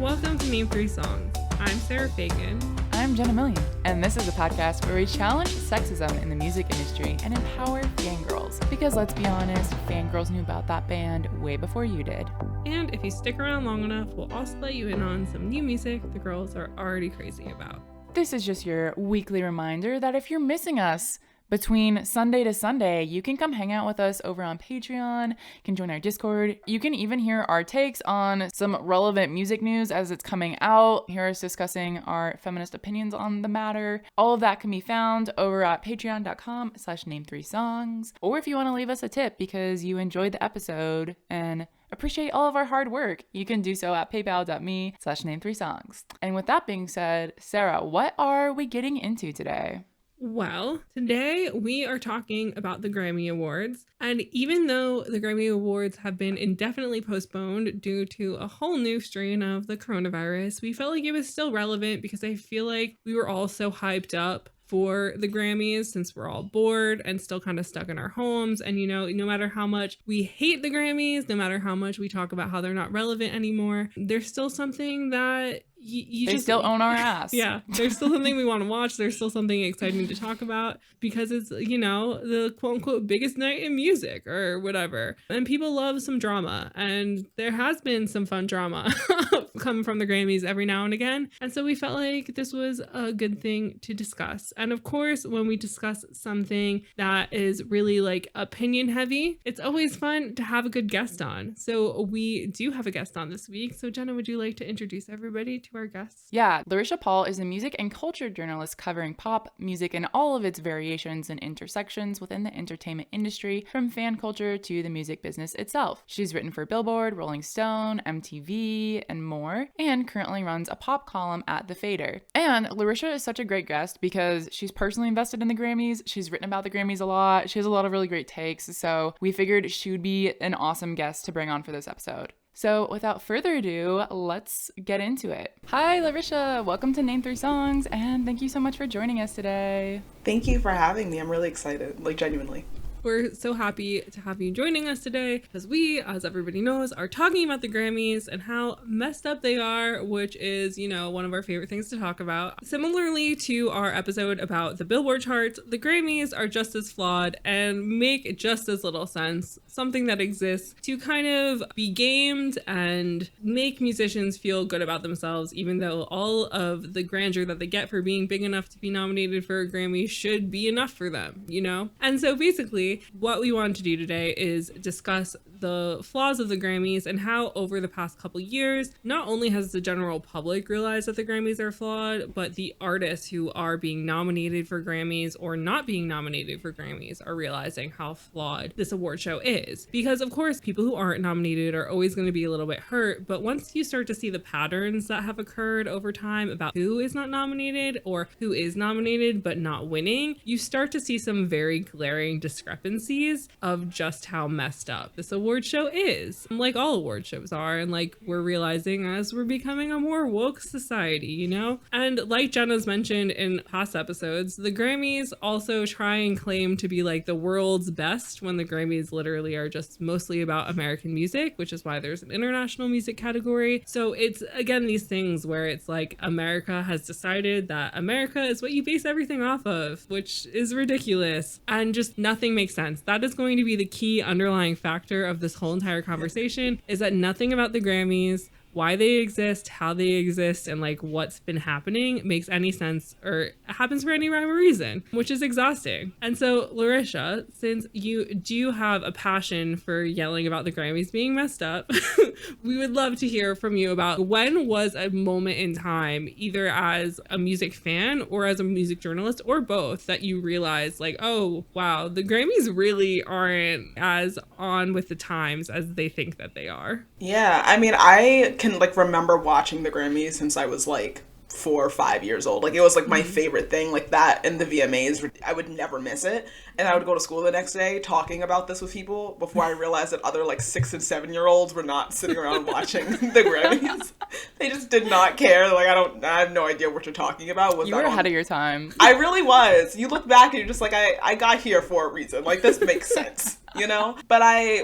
Welcome to Name 3 Songs. I'm Sarah Fagan. I'm Jenna Million, and this is a podcast where we challenge sexism in the music industry and empower fangirls. Because let's be honest, fangirls knew about that band way before you did. And if you stick around long enough, we'll also let you in on some new music the girls are already crazy about. This is just your weekly reminder that if you're missing us between Sunday to Sunday, you can come hang out with us over on Patreon, you can join our Discord, you can even hear our takes on some relevant music news as it's coming out, hear us discussing our feminist opinions on the matter. All of that can be found over at patreon.com/name3songs. Or if you want to leave us a tip because you enjoyed the episode and appreciate all of our hard work, you can do so at paypal.me/name3songs. And with that being said, Sarah, what are we getting into today? Well, today we are talking about the Grammy Awards. And even though the Grammy Awards have been indefinitely postponed due to a whole new strain of the coronavirus, we felt like it was still relevant because I feel like we were all so hyped up for the Grammys since we're all bored and still kind of stuck in our homes. And, you know, no matter how much we hate the Grammys, no matter how much we talk about how they're not relevant anymore, there's still something that they just still own our ass. Yeah, there's still something we want to watch. There's still something exciting to talk about because it's, you know, the quote unquote biggest night in music or whatever. And people love some drama, and there has been some fun drama coming from the Grammys every now and again. And so we felt like this was a good thing to discuss. And of course, when we discuss something that is really like opinion heavy, it's always fun to have a good guest on. So we do have a guest on this week. So Jenna, would you like to introduce everybody to our guests? Yeah, Larisha Paul is a music and culture journalist covering pop music and all of its variations and intersections within the entertainment industry, from fan culture to the music business itself. She's written for Billboard, Rolling Stone, MTV, and more, and currently runs a pop column at The Fader. And Larisha is such a great guest because she's personally invested in the Grammys. She's written about the Grammys a lot. She has a lot of really great takes, so we figured she would be an awesome guest to bring on for this episode. So without further ado, let's get into it. Hi, Larisha. Welcome to Name 3 Songs, and thank you so much for joining us today. Thank you for having me. I'm really excited, like genuinely. We're so happy to have you joining us today because we, as everybody knows, are talking about the Grammys and how messed up they are, which is, you know, one of our favorite things to talk about. Similarly to our episode about the Billboard charts, the Grammys are just as flawed and make just as little sense. Something that exists to kind of be gamed and make musicians feel good about themselves, even though all of the grandeur that they get for being big enough to be nominated for a Grammy should be enough for them, you know? And so basically, what we want to do today is discuss the flaws of the Grammys and how over the past couple years, not only has the general public realized that the Grammys are flawed, but the artists who are being nominated for Grammys or not being nominated for Grammys are realizing how flawed this award show is. Because of course, people who aren't nominated are always going to be a little bit hurt, but once you start to see the patterns that have occurred over time about who is not nominated or who is nominated but not winning, you start to see some very glaring discrepancies of just how messed up this award show is, like all award shows are, and like we're realizing as we're becoming a more woke society, you know? And like Jenna's mentioned in past episodes, the Grammys also try and claim to be like the world's best when the Grammys literally are just mostly about American music, which is why there's an international music category. So it's again these things where it's like America has decided that America is what you base everything off of, which is ridiculous, and just nothing makes sense. That is going to be the key underlying factor of this whole entire conversation, is that nothing about the Grammys, why they exist, how they exist, and like what's been happening makes any sense or happens for any rhyme or reason, which is exhausting. And so Larisha, since you do have a passion for yelling about the Grammys being messed up, we would love to hear from you about when was a moment in time, either as a music fan or as a music journalist or both, that you realized like, oh wow, the Grammys really aren't as on with the times as they think that they are. Yeah, I mean, I can like remember watching the Grammys since I was like 4 or 5 years old. Like it was like my favorite thing, like that and the VMAs. I would never miss it. And I would go to school the next day talking about this with people before I realized that other like 6 and 7-year-olds were not sitting around watching the Grammys. They just did not care. Like, I have no idea what you're talking about. You were ahead of your time. I really was. You look back and you're just like, I got here for a reason. Like, this makes sense. You know? But I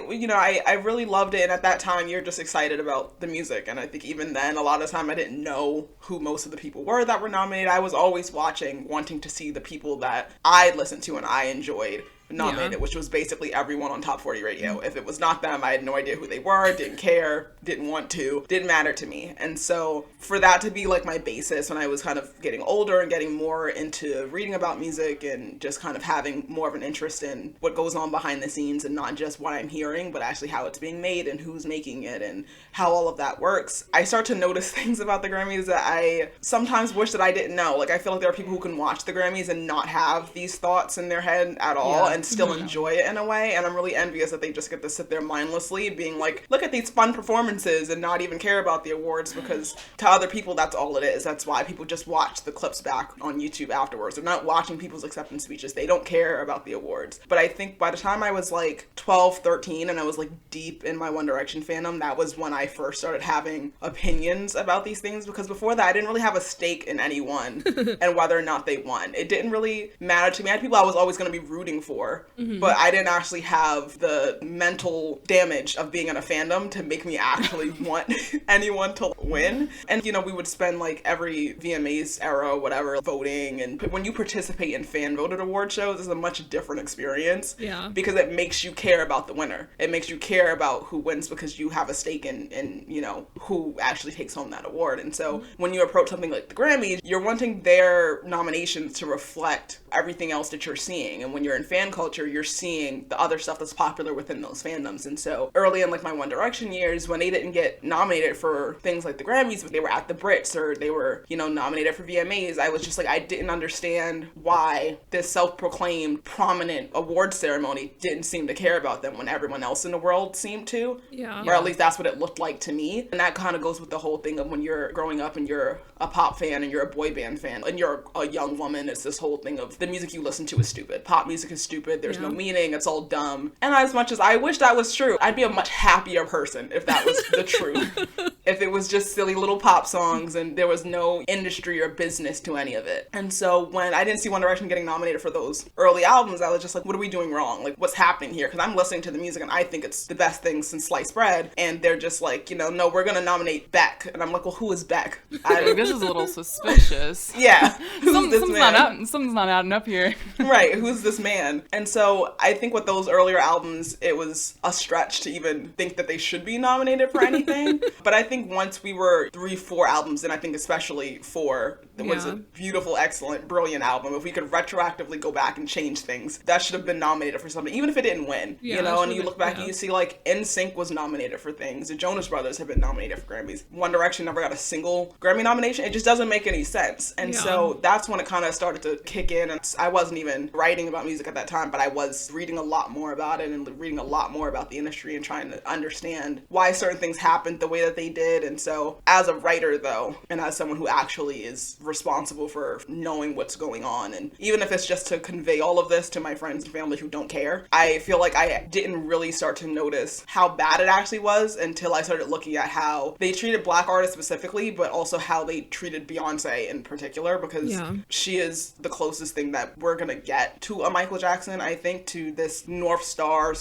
really loved it. And at that time, you're just excited about the music. And I think even then, a lot of the time, I didn't know who most of the people were that were nominated. I was always watching, wanting to see the people that I listened to and I enjoyed nominated, which was basically everyone on Top 40 Radio. If it was not them, I had no idea who they were, didn't care, didn't want to, didn't matter to me. And so for that to be like my basis when I was kind of getting older and getting more into reading about music and just kind of having more of an interest in what goes on behind the scenes and not just what I'm hearing, but actually how it's being made and who's making it and how all of that works, I start to notice things about the Grammys that I sometimes wish that I didn't know. Like, I feel like there are people who can watch the Grammys and not have these thoughts in their head at all and still enjoy it in a way. And I'm really envious that they just get to sit there mindlessly being like, look at these fun performances and not even care about the awards, because to other people, that's all it is. That's why people just watch the clips back on YouTube afterwards. They're not watching people's acceptance speeches. They don't care about the awards. But I think by the time I was like 12, 13, and I was like deep in my One Direction fandom, that was when I first started having opinions about these things, because before that, I didn't really have a stake in anyone and whether or not they won. It didn't really matter to me. I had people I was always going to be rooting for, but I didn't actually have the mental damage of being in a fandom to make me actually want anyone to win. And, you know, we would spend like every VMAs era or whatever voting. And when you participate in fan voted award shows, it's a much different experience. Yeah. Because it makes you care about the winner. It makes you care about who wins because you have a stake in you know, who actually takes home that award. And so when you approach something like the Grammys, you're wanting their nominations to reflect everything else that you're seeing. And when you're in fan culture, you're seeing the other stuff that's popular within those fandoms. And so early in like my One Direction years, when they didn't get nominated for things like the Grammys, but they were at the Brits or they were, you know, nominated for VMAs, I was just like, I didn't understand why this self-proclaimed prominent award ceremony didn't seem to care about them when everyone else in the world seemed to. Yeah. Or at least that's what it looked like to me. And that kind of goes with the whole thing of when you're growing up and you're a pop fan and you're a boy band fan and you're a young woman, it's this whole thing of the music you listen to is stupid. Pop music is stupid. There's no meaning. It's all dumb. And as much as I wish that was true, I'd be a much happier person if that was the truth. If it was just silly little pop songs and there was no industry or business to any of it. And so when I didn't see One Direction getting nominated for those early albums, I was just like, what are we doing wrong? Like, what's happening here? Because I'm listening to the music and I think it's the best thing since sliced bread. And they're just like, you know, no, we're going to nominate Beck. And I'm like, well, who is Beck? This is a little suspicious. Yeah. Something's not adding up here. Right. Who's this man? And so I think with those earlier albums, it was a stretch to even think that they should be nominated for anything. But I think once we were 3-4 albums, and I think especially 4, it was a beautiful, excellent, brilliant album. If we could retroactively go back and change things, that should have been nominated for something, even if it didn't win. You know, and you look back and you see like NSYNC was nominated for things. The Jonas Brothers have been nominated for Grammys. One Direction never got a single Grammy nomination. It just doesn't make any sense. And so that's when it kind of started to kick in. And I wasn't even writing about music at that time, but I was reading a lot more about it and reading a lot more about the industry and trying to understand why certain things happened the way that they did. And so as a writer though, and as someone who actually is responsible for knowing what's going on, and even if it's just to convey all of this to my friends and family who don't care, I feel like I didn't really start to notice how bad it actually was until I started looking at how they treated Black artists specifically, but also how they treated Beyonce in particular, because she is the closest thing that we're gonna get to a Michael Jackson, I think, to this North Star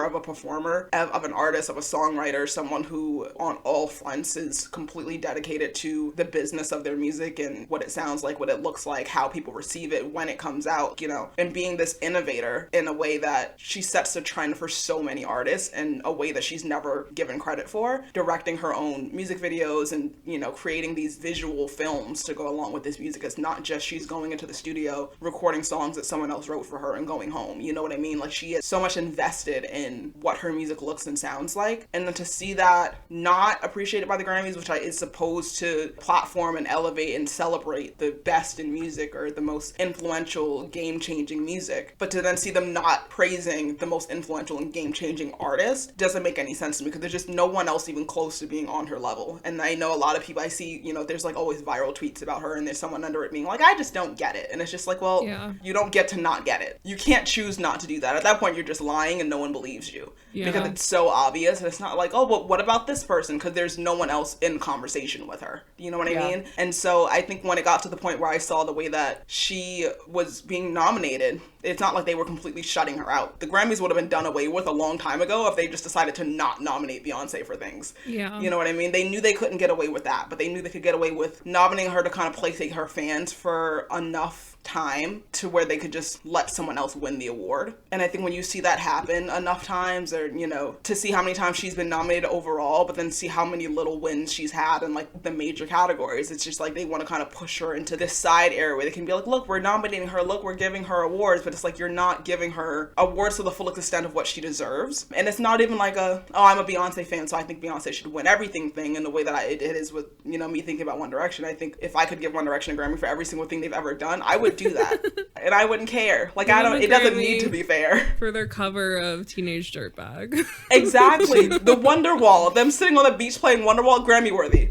of a performer, of an artist, of a songwriter, someone who on all fronts is completely dedicated to the business of their music and what it sounds like, what it looks like, how people receive it when it comes out, you know, and being this innovator in a way that she sets the trend for so many artists in a way that she's never given credit for, directing her own music videos and, you know, creating these visual films to go along with this music. It's not just she's going into the studio, recording songs that someone else wrote for her and going home. You know what I mean? Like, she is so much invested in what her music looks and sounds like. And then to see that not appreciated by the Grammys, which is supposed to platform and elevate and celebrate the best in music or the most influential, game-changing music, but to then see them not praising the most influential and game-changing artist doesn't make any sense to me, because there's just no one else even close to being on her level. And I know a lot of people I see, you know, there's like always viral tweets about her and there's someone under it being like, I just don't get it. And it's just like, well, you don't get to not get it. You can't choose not to do that. At that point, you're just lying and no one believes you. Because it's so obvious, and it's not like, oh, but what about this person? Because there's no one else in conversation with her. You know what I mean? And so I think when it got to the point where I saw the way that she was being nominated, it's not like they were completely shutting her out. The Grammys would have been done away with a long time ago if they just decided to not nominate Beyonce for things. Yeah. You know what I mean? They knew they couldn't get away with that, but they knew they could get away with nominating her to kind of placate her fans for enough time to where they could just let someone else win the award. And I think when you see that happen enough times, or, you know, to see how many times she's been nominated overall, but then see how many little wins she's had in like the major categories, it's just like they want to kind of push her into this side area where they can be like, look, we're nominating her, look, we're giving her awards, but it's like you're not giving her awards to the full extent of what she deserves. And it's not even like I'm a Beyonce fan, so I think Beyonce should win everything thing in the way that it is with, you know, me thinking about One Direction. I think if I could give One Direction a Grammy for every single thing they've ever done, I would do that. And I wouldn't care. Like, it doesn't need to be fair. For their cover of Teenage Dirtbag. Exactly. The Wonderwall. Them sitting on the beach playing Wonderwall, Grammy worthy.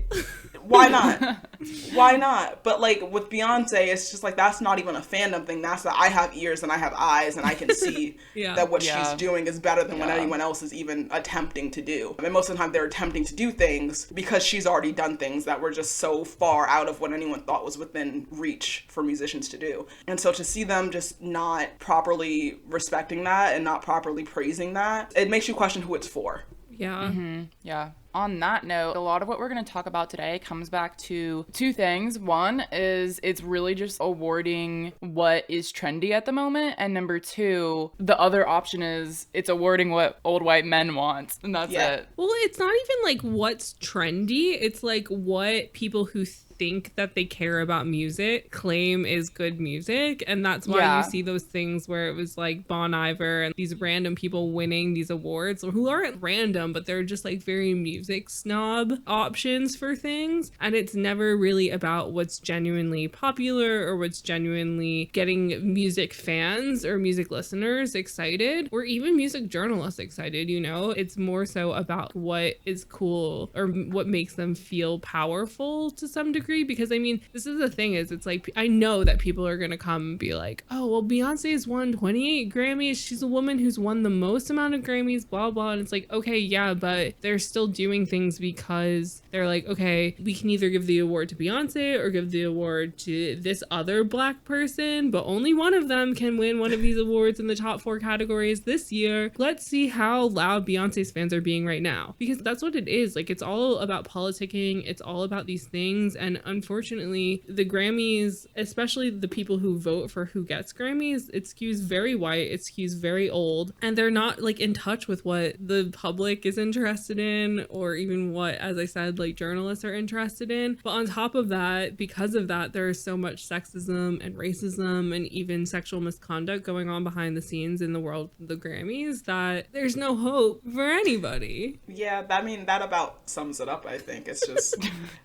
Why not? Why not? But like with Beyonce, it's just like, that's not even a fandom thing. That's that I have ears and I have eyes and I can see that what she's doing is better than what anyone else is even attempting to do. And most of the time they're attempting to do things because she's already done things that were just so far out of what anyone thought was within reach for musicians to do. And so to see them just not properly respecting that and not properly praising that, it makes you question who it's for. Yeah. Mm-hmm. Yeah. On that note, a lot of what we're going to talk about today comes back to two things. One is it's really just awarding what is trendy at the moment. And number two, the other option is it's awarding what old white men want. And that's it. Well, it's not even like what's trendy. It's like what people who think that they care about music claim is good music. And that's why you see those things where it was like Bon Iver and these random people winning these awards, who aren't random, but they're just like very music snob options for things. And it's never really about what's genuinely popular or what's genuinely getting music fans or music listeners excited, or even music journalists excited, you know? It's more so about what is cool or what makes them feel powerful to some degree. Because I mean, this is the thing, is it's like, I know that people are gonna come and be like, oh, well, Beyonce's won 28 Grammys, she's a woman who's won the most amount of Grammys, blah blah. And it's like, okay, yeah, but they're still doing things because they're like, okay, we can either give the award to Beyonce or give the award to this other black person, but only one of them can win one of these awards in the top 4 categories this year. Let's see how loud Beyonce's fans are being right now, because that's what it is. Like, it's all about politicking, it's all about these things. And unfortunately, the Grammys, especially the people who vote for who gets Grammys, it skews very white, it skews very old, and they're not like in touch with what the public is interested in, or even what, as I said, like journalists are interested in. But on top of that, because of that, there is so much sexism and racism and even sexual misconduct going on behind the scenes in the world of the Grammys that there's no hope for anybody. Yeah, I mean, that about sums it up, I think. It's just,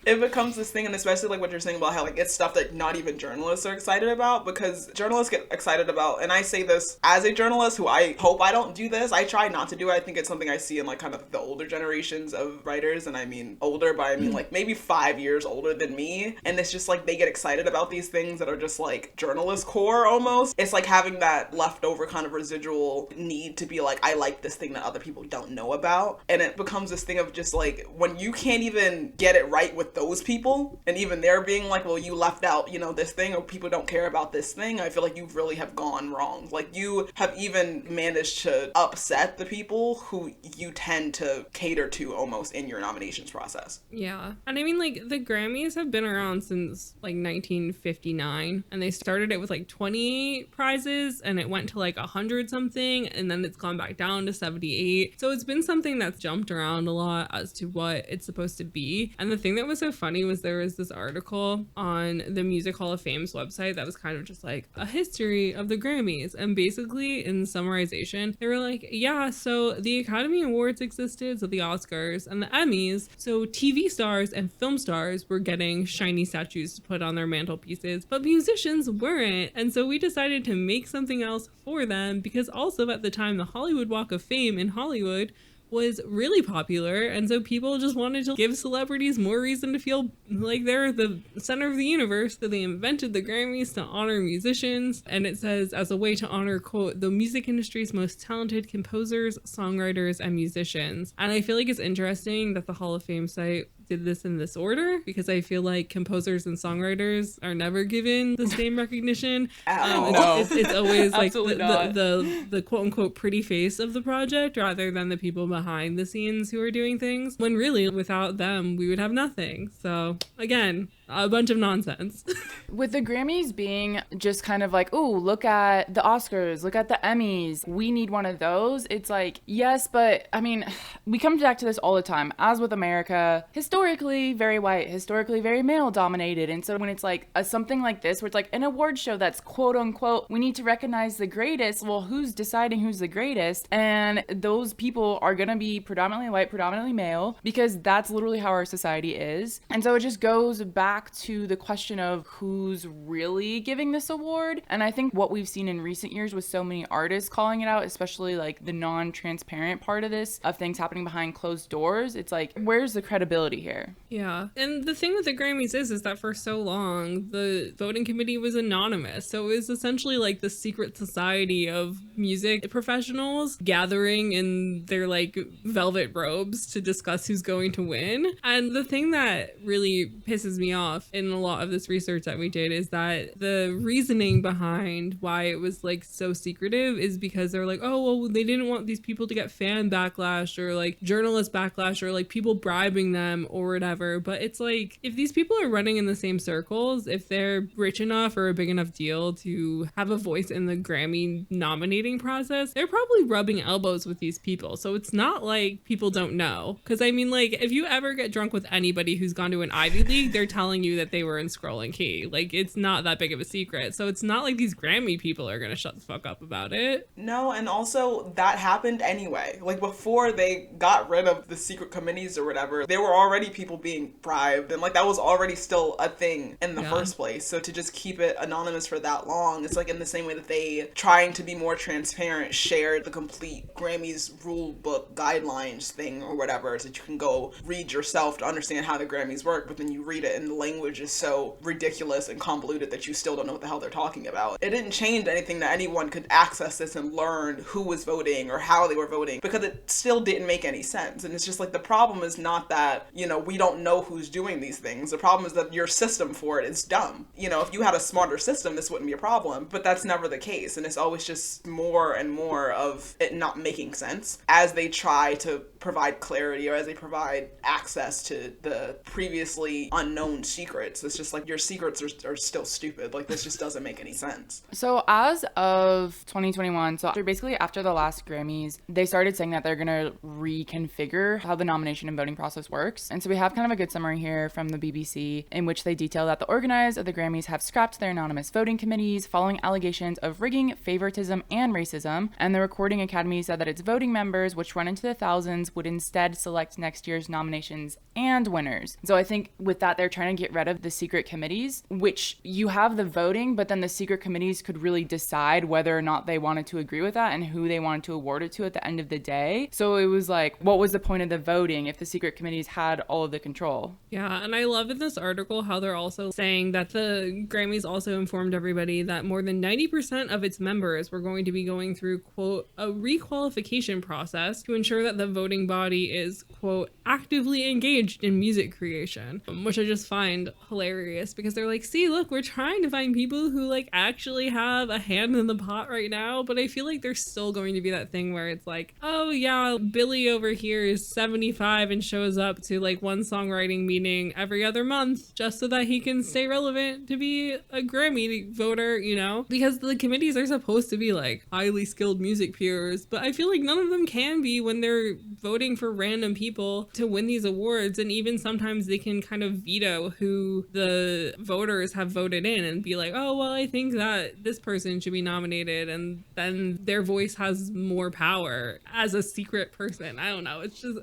it becomes this thing, and especially like what you're saying about how like it's stuff that not even journalists are excited about, because journalists get excited about, and I say this as a journalist who I hope I don't do this. I try not to do it. I think it's something I see in like kind of the older generations of writers, and I mean older, but I mean like maybe 5 years older than me, and it's just like they get excited about these things that are just like journalist core almost. It's like having that leftover kind of residual need to be like, I like this thing that other people don't know about, and it becomes this thing of just like, when you can't even get it right with those people, and even they're being like, well, you left out, you know, this thing, or people don't care about this thing, I feel like you really have gone wrong. Like, you have even managed to upset the people who you tend to cater to almost in your nominations process. Yeah. And I mean, like, the Grammys have been around since like 1959, and they started it with like 20 prizes, and it went to like 100 something, and then it's gone back down to 78. So it's been something that's jumped around a lot as to what it's supposed to be. And the thing that was so funny was there was this article on the Music Hall of Fame's website that was kind of just like a history of the Grammys, and basically in summarization they were like, yeah, so the Academy Awards existed, so the Oscars, Oscars and the Emmys. So TV stars and film stars were getting shiny statues to put on their mantelpieces, but musicians weren't. And so we decided to make something else for them, because also at the time, the Hollywood Walk of Fame in Hollywood was really popular, and so people just wanted to give celebrities more reason to feel like they're the center of the universe. So they invented the Grammys to honor musicians, and it says as a way to honor, quote, the music industry's most talented composers, songwriters, and musicians. And I feel like it's interesting that the Hall of Fame site did this in this order, because I feel like composers and songwriters are never given the same recognition. It's always like the quote unquote pretty face of the project, rather than the people behind the scenes who are doing things, when really without them we would have nothing. So again, a bunch of nonsense. With the Grammys being just kind of like, oh, look at the Oscars, look at the Emmys, we need one of those. It's like, yes, but I mean, we come back to this all the time. As with America, historically very white, historically very male dominated. And so when it's like something like this, where it's like an award show that's quote unquote, we need to recognize the greatest. Well, who's deciding who's the greatest? And those people are going to be predominantly white, predominantly male, because that's literally how our society is. And so it just goes back to the question of who's really giving this award. And I think what we've seen in recent years with so many artists calling it out, especially like the non-transparent part of this, of things happening behind closed doors, it's like, where's the credibility here? Yeah. And the thing with the Grammys is that for so long, the voting committee was anonymous. So it was essentially like the secret society of music professionals gathering in their like velvet robes to discuss who's going to win. And the thing that really pisses me off in a lot of this research that we did is that the reasoning behind why it was like so secretive is because they're like, oh, well, they didn't want these people to get fan backlash or like journalist backlash or like people bribing them or whatever. But it's like, if these people are running in the same circles, if they're rich enough or a big enough deal to have a voice in the Grammy nominating process, they're probably rubbing elbows with these people. So it's not like people don't know. Because I mean, like, if you ever get drunk with anybody who's gone to an Ivy League, they're telling you that they were in Scroll and Key. Like, it's not that big of a secret. So it's not like these Grammy people are gonna shut the fuck up about it. No, and also that happened anyway. Like, before they got rid of the secret committees or whatever, there were already people being bribed, and like that was already still a thing in the first place. So to just keep it anonymous for that long, it's like in the same way that they, trying to be more transparent, shared the complete Grammys rule book guidelines thing or whatever, so that you can go read yourself to understand how the Grammys work, but then you read it and the language is so ridiculous and convoluted that you still don't know what the hell they're talking about. It didn't change anything that anyone could access this and learn who was voting or how they were voting, because it still didn't make any sense. And it's just like, the problem is not that, you know, we don't know who's doing these things. The problem is that your system for it is dumb. You know, if you had a smarter system, this wouldn't be a problem, but that's never the case. And it's always just more and more of it not making sense as they try to provide clarity or as they provide access to the previously unknown secrets. It's just like, your secrets are still stupid. Like, this just doesn't make any sense. So as of 2021, so basically after the last Grammys, they started saying that they're going to reconfigure how the nomination and voting process works. And so we have kind of a good summary here from the BBC, in which they detail that the organizers of the Grammys have scrapped their anonymous voting committees following allegations of rigging, favoritism, and racism. And the Recording Academy said that its voting members, which run into the thousands, would instead select next year's nominations and winners. So I think with that, they're trying to get rid of the secret committees, which you have the voting, but then the secret committees could really decide whether or not they wanted to agree with that and who they wanted to award it to at the end of the day. So it was like, what was the point of the voting if the secret committees had all of the control? Yeah, and I love in this article how they're also saying that the Grammys also informed everybody that more than 90% of its members were going to be going through, quote, a requalification process to ensure that the voting body is, quote, actively engaged in music creation, which I just find hilarious, because they're like, see, look, we're trying to find people who like actually have a hand in the pot right now. But I feel like there's still going to be that thing where it's like, oh yeah, Billy over here is 75 and shows up to like one songwriting meeting every other month just so that he can stay relevant to be a Grammy voter, you know? Because the committees are supposed to be like highly skilled music peers, but I feel like none of them can be when they're voting for random people to win these awards. And even sometimes they can kind of veto who the voters have voted in and be like, oh, well, I think that this person should be nominated. And then their voice has more power as a secret person. I don't know. It's just,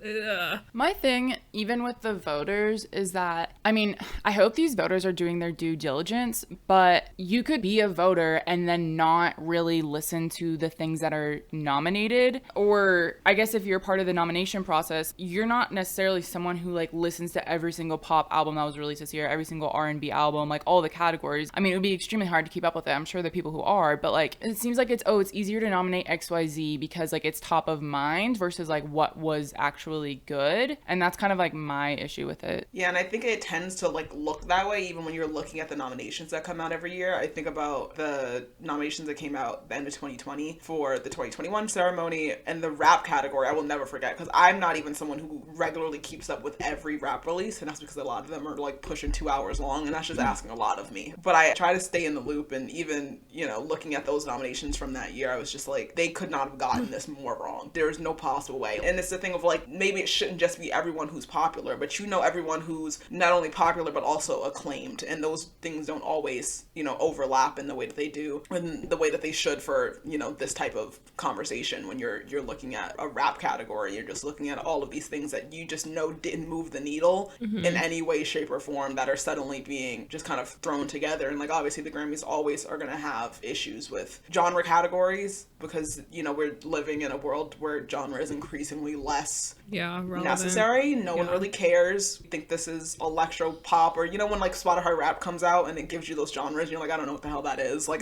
My thing, even with the voters, is that, I mean, I hope these voters are doing their due diligence, but you could be a voter and then not really listen to the things that are nominated. Or I guess if you're part of the nomination process, you're not necessarily someone who like listens to every single pop album that was released this year, every single R&B album, like all the categories. I mean, it would be extremely hard to keep up with it. I'm sure there are people who are, but like it seems like it's easier to nominate XYZ because like it's top of mind versus like what was actually good. And that's kind of like my issue with it. Yeah, and I think it tends to like look that way even when you're looking at the nominations that come out every year. I think about the nominations that came out the end of 2020 for the 2021 ceremony, and the rap category I will never forget, because I'm not even someone who regularly keeps up with every rap release, and that's because a lot of them are like pushing 2 hours long, and that's just asking a lot of me. But I try to stay in the loop, and even, you know, looking at those nominations from that year, I was just like, they could not have gotten this more wrong. There's no possible way. And it's the thing of like, maybe it shouldn't just be everyone who's popular, but you know everyone who's not only popular but also acclaimed, and those things don't always, you know, overlap in the way that they do, in the way that they should for, you know, this type of conversation. When you're looking at a rap category, you're just looking at all of these things that you just know didn't move the needle in any way, shape, or form, that are suddenly being just kind of thrown together. And like, obviously the Grammys always are going to have issues with genre categories, because, you know, we're living in a world where genre is increasingly less necessary. No one really cares. I think this is electro pop, or, you know, when like Spotify Rap comes out and it gives you those genres and you're like, I don't know what the hell that is. Like,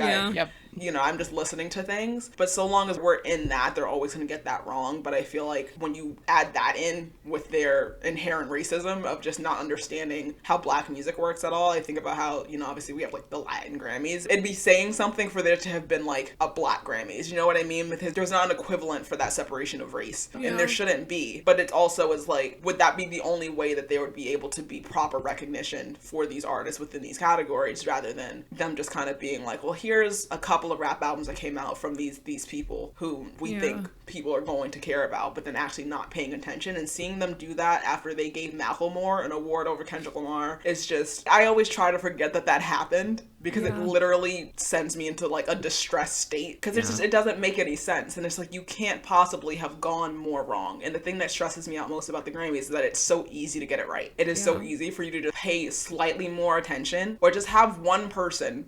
you know, I'm just listening to things. But so long as we're in that, they're always going to get that wrong. But I feel like when you add that in with their inherent racism of just not understanding how Black music works at all, I think about how, you know, obviously we have like the Latin Grammys. It'd be saying something for there to have been like a Black Grammys. You know what I mean? Because there's not an equivalent for that separation of race. And there shouldn't be. But it also is like, would that be the only way that there would be able to be proper recognition for these artists within these categories, rather than them just kind of being like, well, here's a couple of rap albums that came out from these people who we think people are going to care about, but then actually not paying attention. And seeing them do that after they gave Macklemore an award over Kendrick Lamar is just, I always try to forget that happened, because it literally sends me into like a distressed state, because it's just, it doesn't make any sense. And it's like, you can't possibly have gone more wrong. And the thing that stresses me out most about the Grammys is that it's so easy to get it right. It is so easy for you to just pay slightly more attention, or just have one person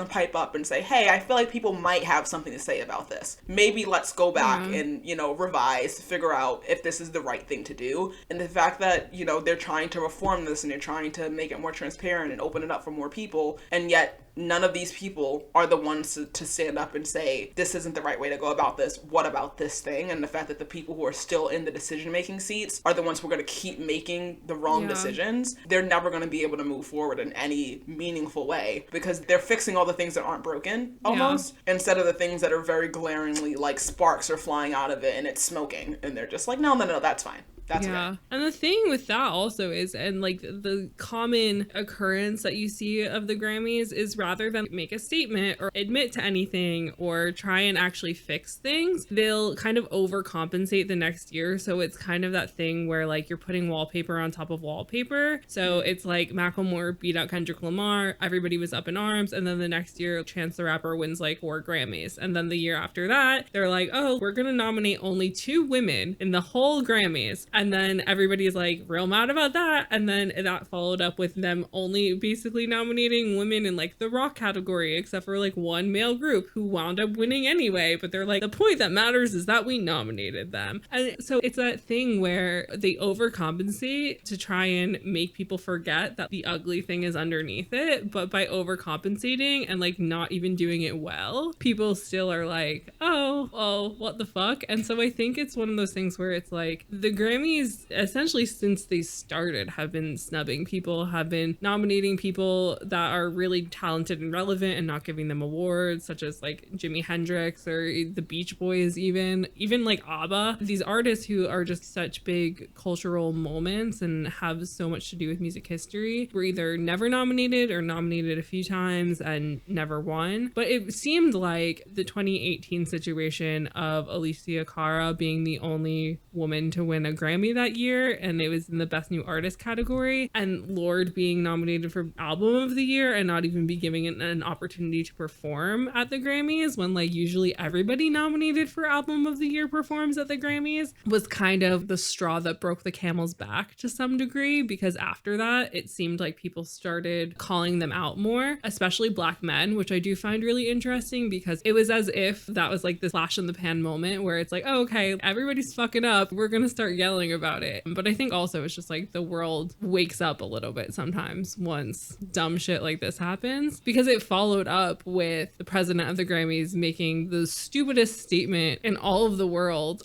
pipe up and say, hey, I feel like people might have something to say about this. Maybe let's go back and, you know, revise, figure out if this is the right thing to do. And the fact that, you know, they're trying to reform this and they're trying to make it more transparent and open it up for more people, and yet none of these people are the ones to stand up and say, this isn't the right way to go about this. What about this thing? And the fact that the people who are still in the decision-making seats are the ones who are going to keep making the wrong decisions. They're never going to be able to move forward in any meaningful way, because they're fixing all the things that aren't broken, almost, instead of the things that are very glaringly, like, sparks are flying out of it and it's smoking. And they're just like, no, that's fine. That's okay. And the thing with that also is, and like the common occurrence that you see of the Grammys is, rather than make a statement or admit to anything or try and actually fix things, they'll kind of overcompensate the next year. So it's kind of that thing where like you're putting wallpaper on top of wallpaper. So it's like Macklemore beat out Kendrick Lamar, everybody was up in arms, and then the next year Chance the Rapper wins like 4 Grammys. And then the year after that, they're like, oh, we're gonna nominate only 2 women in the whole Grammys. And then everybody's like real mad about that. And then that followed up with them only basically nominating women in like the rock category, except for like 1 male group who wound up winning anyway. But they're like, the point that matters is that we nominated them. And so it's that thing where they overcompensate to try and make people forget that the ugly thing is underneath it. But by overcompensating and like not even doing it well, people still are like, oh, what the fuck? And so I think it's one of those things where it's like the Grammys Grammys, essentially since they started, have been snubbing people, have been nominating people that are really talented and relevant and not giving them awards, such as like Jimi Hendrix or the Beach Boys, even like ABBA. These artists who are just such big cultural moments and have so much to do with music history were either never nominated or nominated a few times and never won. But it seemed like the 2018 situation of Alicia Cara being the only woman to win a Grammy that year, and it was in the Best New Artist category, and Lorde being nominated for Album of the Year and not even be giving it an opportunity to perform at the Grammys, when like usually everybody nominated for Album of the Year performs at the Grammys, was kind of the straw that broke the camel's back to some degree, because after that it seemed like people started calling them out more, especially Black men, which I do find really interesting, because it was as if that was like this flash in the pan moment where it's like, oh, okay, everybody's fucking up, we're gonna start yelling about it. But I think also it's just like the world wakes up a little bit sometimes once dumb shit like this happens, because it followed up with the president of the Grammys making the stupidest statement in all of the world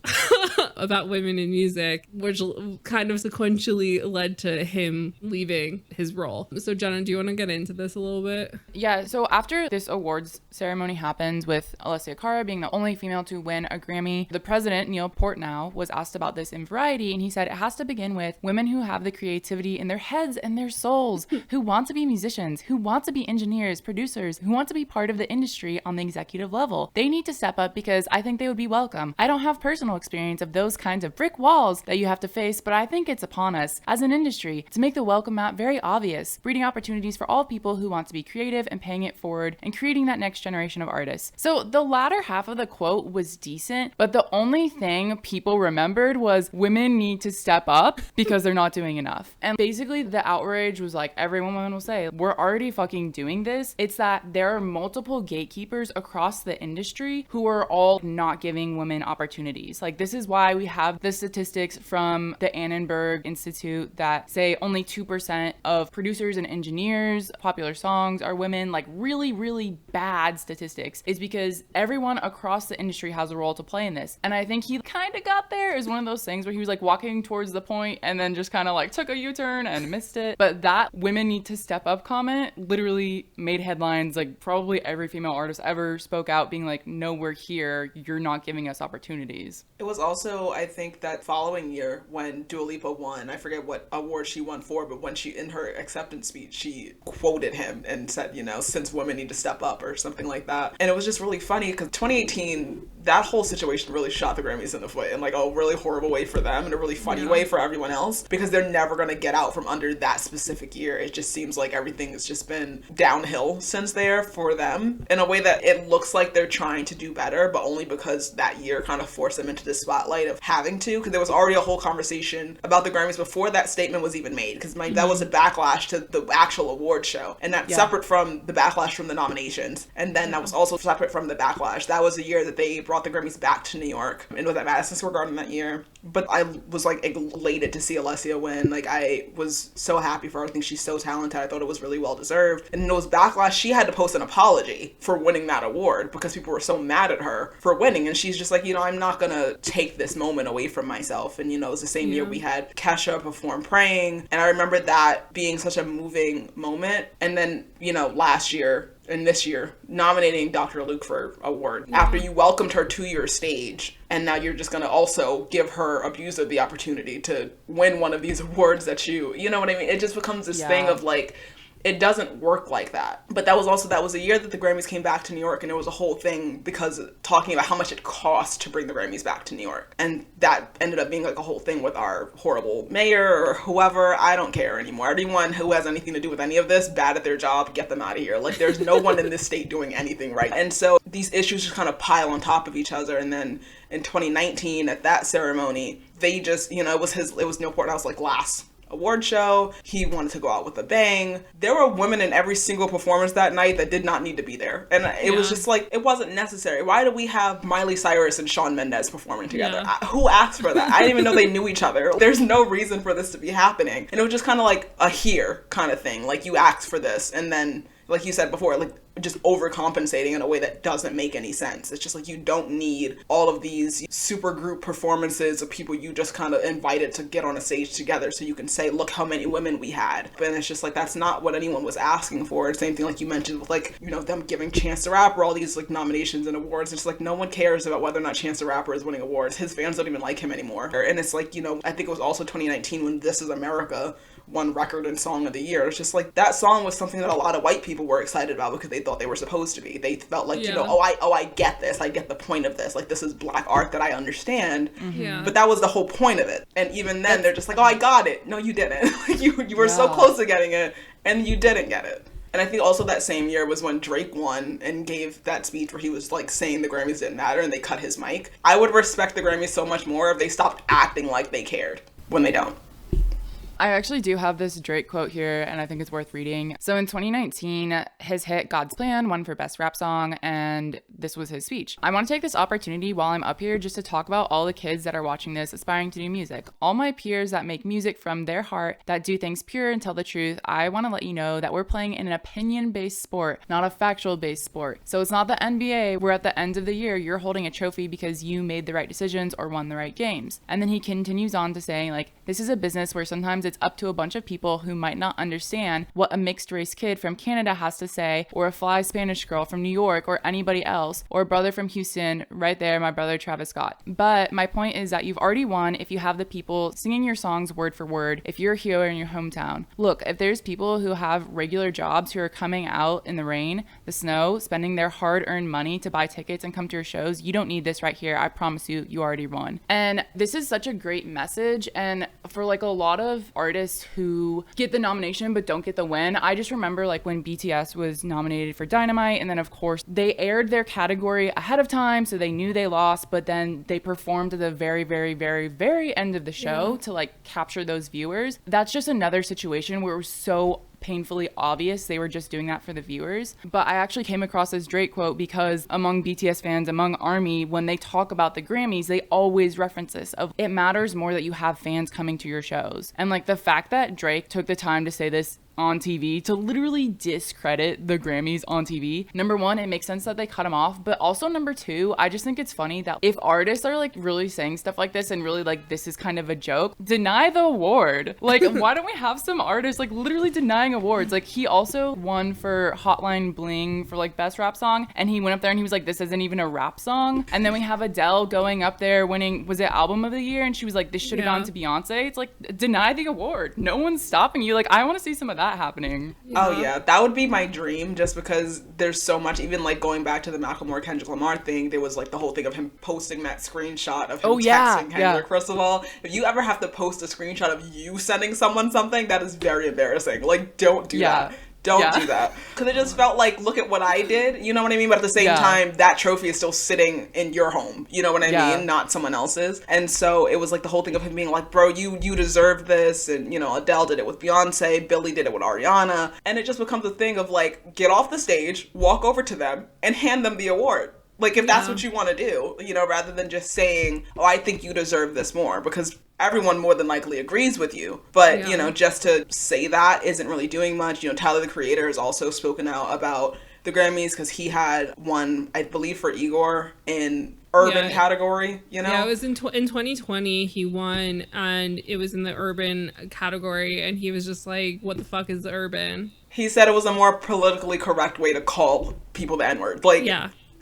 about women in music, which kind of sequentially led to him leaving his role. So Jenna, do you want to get into this a little bit? Yeah, so after this awards ceremony happens with Alessia Cara being the only female to win a Grammy, the president, Neil Portnow, was asked about this in Variety, and he said it has to begin with women who have the creativity in their heads and their souls, who want to be musicians, who want to be engineers, producers, who want to be part of the industry on the executive level. They need to step up because I think they would be welcome. I don't have personal experience of those kinds of brick walls that you have to face, but I think it's upon us as an industry to make the welcome mat very obvious, breeding opportunities for all people who want to be creative and paying it forward and creating that next generation of artists. So the latter half of the quote was decent, but the only thing people remembered was women need to step up because they're not doing enough. And basically the outrage was like, every woman will say, we're already fucking doing this. It's that there are multiple gatekeepers across the industry who are all not giving women opportunities. Like, this is why we have the statistics from the Annenberg Institute that say only 2% of producers and engineers, popular songs are women. Like, really, really bad statistics, is because everyone across the industry has a role to play in this. And I think he kind of got there. It was one of those things where he was like walking towards the point and then just kind of like took a U-turn and missed it. But that women need to step up comment literally made headlines. Like, probably every female artist ever spoke out being like, no, we're here, you're not giving us opportunities. It was also, I think, that following year when Dua Lipa won, I forget what award she won for, but when she, in her acceptance speech, she quoted him and said, you know, since women need to step up or something like that. And it was just really funny because 2018, that whole situation really shot the Grammys in the foot in like a really horrible way for them and a really funny way for everyone else, because they're never going to get out from under that specific year. It just seems like everything has just been downhill since there for them in a way that it looks like they're trying to do better, but only because that year kind of forced them into the spotlight of having to, because there was already a whole conversation about the Grammys before that statement was even made, because that was a backlash to the actual award show, and that's separate from the backlash from the nominations, and then that was also separate from the backlash. That was the year that they brought the Grammys back to New York, and was at Madison Square Garden that year. But I was like elated to see Alessia win. Like, I was so happy for her. I think she's so talented. I thought it was really well deserved. And in those backlash, she had to post an apology for winning that award because people were so mad at her for winning. And she's just like, you know, I'm not gonna take this moment away from myself. And, you know, it was the same year we had Kesha perform Praying. And I remember that being such a moving moment. And then, you know, last year and this year, nominating Dr. Luke for award after you welcomed her to your stage, and now you're just gonna also give her abuser the opportunity to win one of these awards that you know what I mean? It just becomes this thing of like, it doesn't work like that. But that was a year that the Grammys came back to New York, and it was a whole thing because talking about how much it cost to bring the Grammys back to New York. And that ended up being like a whole thing with our horrible mayor or whoever. I don't care anymore. Anyone who has anything to do with any of this, bad at their job, get them out of here. Like, there's no one in this state doing anything right. And so these issues just kind of pile on top of each other. And then in 2019 at that ceremony, they just, you know, it was Neil Portnow's like last award show. He wanted to go out with a bang. There were women in every single performance that night that did not need to be there. And it was just like, it wasn't necessary. Why do we have Miley Cyrus and Shawn Mendes performing together? Who asked for that? I didn't even know they knew each other. There's no reason for this to be happening. And it was just kind of like a here kind of thing. Like, you asked for this, and then like you said before, like just overcompensating in a way that doesn't make any sense. It's just like you don't need all of these super group performances of people you just kind of invited to get on a stage together so you can say, look how many women we had. But it's just like, that's not what anyone was asking for. Same thing like you mentioned with like, you know, them giving Chance the Rapper all these like nominations and awards. It's like no one cares about whether or not Chance the Rapper is winning awards. His fans don't even like him anymore. And it's like, you know, I think it was also 2019 when This Is America won Record and Song of the Year. It's just like that song was something that a lot of white people were excited about because they thought they were supposed to be. They felt like, you know, I get this. I get the point of this. Like, this is Black art that I understand. Yeah. But that was the whole point of it. And even then, they're just like, oh, I got it. No, you didn't. you were so close to getting it, and you didn't get it. And I think also that same year was when Drake won and gave that speech where he was like saying the Grammys didn't matter and they cut his mic. I would respect the Grammys so much more if they stopped acting like they cared when they don't. I actually do have this Drake quote here, and I think it's worth reading. So in 2019, his hit God's Plan won for Best Rap Song, and this was his speech. I want to take this opportunity while I'm up here just to talk about all the kids that are watching this aspiring to do music. All my peers that make music from their heart, that do things pure and tell the truth. I want to let you know that we're playing in an opinion-based sport, not a factual-based sport. So it's not the NBA where at the end of the year, you're holding a trophy because you made the right decisions or won the right games. And then he continues on to saying, like, this is a business where sometimes it's up to a bunch of people who might not understand what a mixed race kid from Canada has to say, or a fly Spanish girl from New York, or anybody else, or a brother from Houston, right there, my brother Travis Scott. But my point is that you've already won if you have the people singing your songs word for word, if you're here in your hometown. Look, if there's people who have regular jobs who are coming out in the rain, the snow, spending their hard-earned money to buy tickets and come to your shows, you don't need this right here. I promise you, you already won. And this is such a great message, and for like a lot of artists who get the nomination but don't get the win, I just remember like when BTS was nominated for Dynamite, and then of course they aired their category ahead of time so they knew they lost, but then they performed at the very, very, very, very end of the show to like capture those viewers. That's just another situation where it was so painfully obvious they were just doing that for the viewers. But I actually came across this Drake quote because among BTS fans, among ARMY, when they talk about the Grammys, they always reference this of it matters more that you have fans coming to your shows. And like the fact that Drake took the time to say this on TV to literally discredit the Grammys on TV. Number one, it makes sense that they cut him off, but also number two, I just think it's funny that if artists are like really saying stuff like this and really like this is kind of a joke, deny the award. Like why don't we have some artists like literally denying awards? Like he also won for Hotline Bling for like Best Rap Song, and he went up there and he was like, this isn't even a rap song. And then we have Adele going up there winning, was it Album of the Year? And she was like, this should have gone to Beyonce. It's like, deny the award. No one's stopping you. Like I want to see some of that happening. Oh yeah, that would be my dream, just because there's so much. Even like going back to the Macklemore Kendrick Lamar thing, there was like the whole thing of him posting that screenshot of him texting Kendrick. First of all, if you ever have to post a screenshot of you sending someone something, that is very embarrassing. Like don't do that. Don't do that. Because it just felt like, look at what I did. You know what I mean? But at the same time, that trophy is still sitting in your home. You know what I mean? Not someone else's. And so it was like the whole thing of him being like, bro, you deserve this. And, you know, Adele did it with Beyonce. Billie did it with Ariana. And it just becomes a thing of like, get off the stage, walk over to them, and hand them the award. Like, if that's what you want to do, you know, rather than just saying, oh, I think you deserve this more, because everyone more than likely agrees with you. But, you know, just to say that isn't really doing much. You know, Tyler, the Creator, has also spoken out about the Grammys because he had one, I believe, for Igor in urban category, you know? Yeah, it was in 2020 he won, and it was in the urban category, and he was just like, what the fuck is the urban? He said it was a more politically correct way to call people the N-word. Like,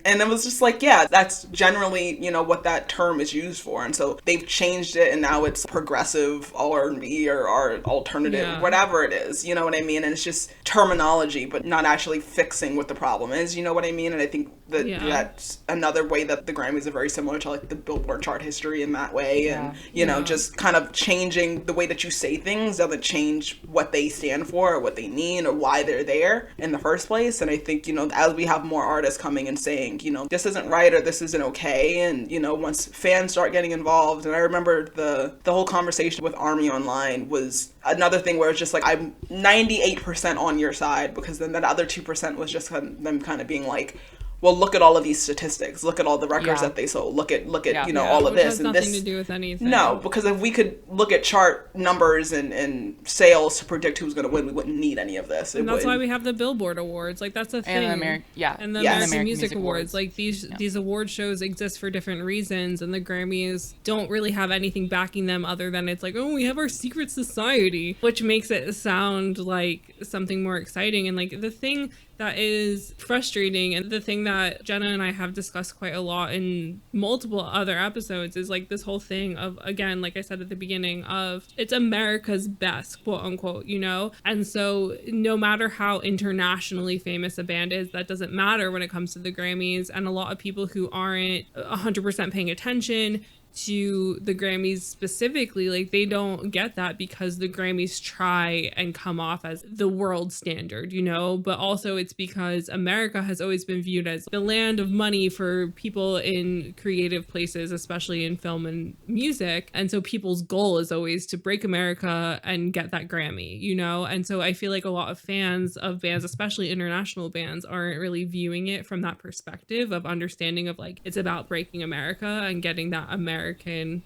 and it was just like, yeah, that's generally, you know, what that term is used for. And so they've changed it, and now it's progressive R&B or alternative, whatever it is. You know what I mean? And it's just terminology, but not actually fixing what the problem is. You know what I mean? And I think that that's another way that the Grammys are very similar to like the Billboard chart history in that way. And, you know, just kind of changing the way that you say things doesn't change what they stand for or what they mean or why they're there in the first place. And I think, you know, as we have more artists coming and saying, you know, this isn't right or this isn't okay, and, you know, once fans start getting involved, and I remember the whole conversation with ARMY Online was another thing where it's just like, I'm 98% on your side, because then that other 2% was just them kind of being like, well, look at all of these statistics, look at all the records Yeah. that they sold, look at Yeah. you know, all of Which this has and nothing this. to do with anything. No, because if we could look at chart numbers and sales to predict who's going to win, we wouldn't need any of this. And that's why we have the Billboard Awards. Like, that's a thing. And the American, And the Yes. American Music Awards. Like, these award shows exist for different reasons, and the Grammys don't really have anything backing them other than it's like, oh, we have our secret society, which makes it sound like something more exciting. And like the thing that is frustrating, and the thing that Jenna and I have discussed quite a lot in multiple other episodes, is like this whole thing of, again, like I said at the beginning, of it's America's best, quote unquote, you know? And so no matter how internationally famous a band is, that doesn't matter when it comes to the Grammys. And a lot of people who aren't 100% paying attention to the Grammys specifically, like, they don't get that because the Grammys try and come off as the world standard, you know? But also it's because America has always been viewed as the land of money for people in creative places, especially in film and music. And so people's goal is always to break America and get that Grammy, you know? And so I feel like a lot of fans of bands, especially international bands, aren't really viewing it from that perspective of understanding of like, it's about breaking America and getting that American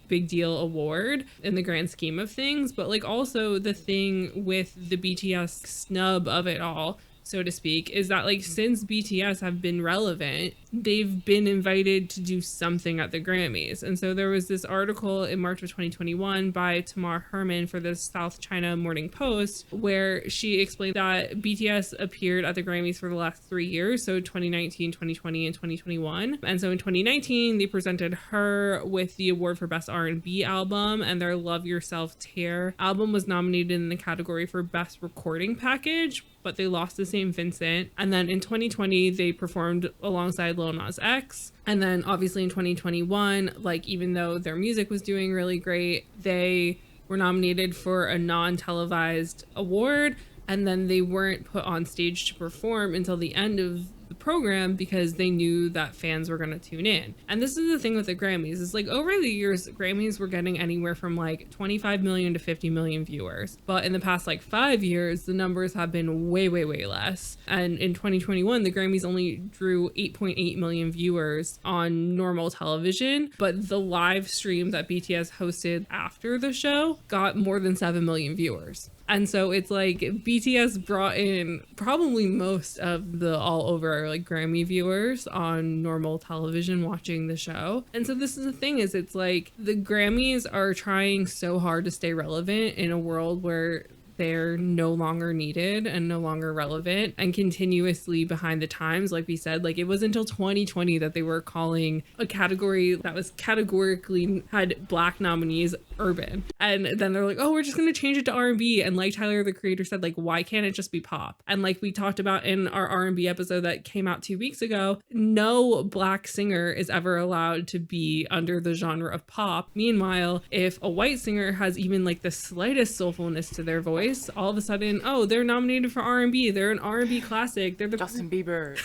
big deal award in the grand scheme of things. But like also the thing with the BTS snub of it all, so to speak, is that like since BTS have been relevant, they've been invited to do something at the Grammys. And so there was this article in March of 2021 by Tamar Herman for the South China Morning Post, where she explained that BTS appeared at the Grammys for the last 3 years, so 2019, 2020, and 2021. And so in 2019, they presented her with the award for Best R&B Album, and their Love Yourself Tear album was nominated in the category for Best Recording Package, but they lost to St. Vincent. And then in 2020, they performed alongside Lil Nas X. And then obviously in 2021, like, even though their music was doing really great, they were nominated for a non-televised award, and then they weren't put on stage to perform until the end of the program because they knew that fans were going to tune in. And this is the thing with the Grammys, is like over the years, Grammys were getting anywhere from like 25 million to 50 million viewers. But in the past like 5 years, the numbers have been way, way, way less. And in 2021, the Grammys only drew 8.8 million viewers on normal television. But the live stream that BTS hosted after the show got more than 7 million viewers. And so it's like BTS brought in probably most of the all over like Grammy viewers on normal television watching the show. And so this is the thing, is it's like the Grammys are trying so hard to stay relevant in a world where they're no longer needed and no longer relevant and continuously behind the times. Like we said, like it was until 2020 that they were calling a category that was categorically had Black nominees urban. And then they're like, oh, we're just going to change it to R&B. And like Tyler, the creator, said, like, why can't it just be pop? And like we talked about in our R&B episode that came out 2 weeks ago, no Black singer is ever allowed to be under the genre of pop. Meanwhile, if a white singer has even like the slightest soulfulness to their voice, all of a sudden, oh, they're nominated for R&B. They're an R&B classic. They're the Justin Bieber.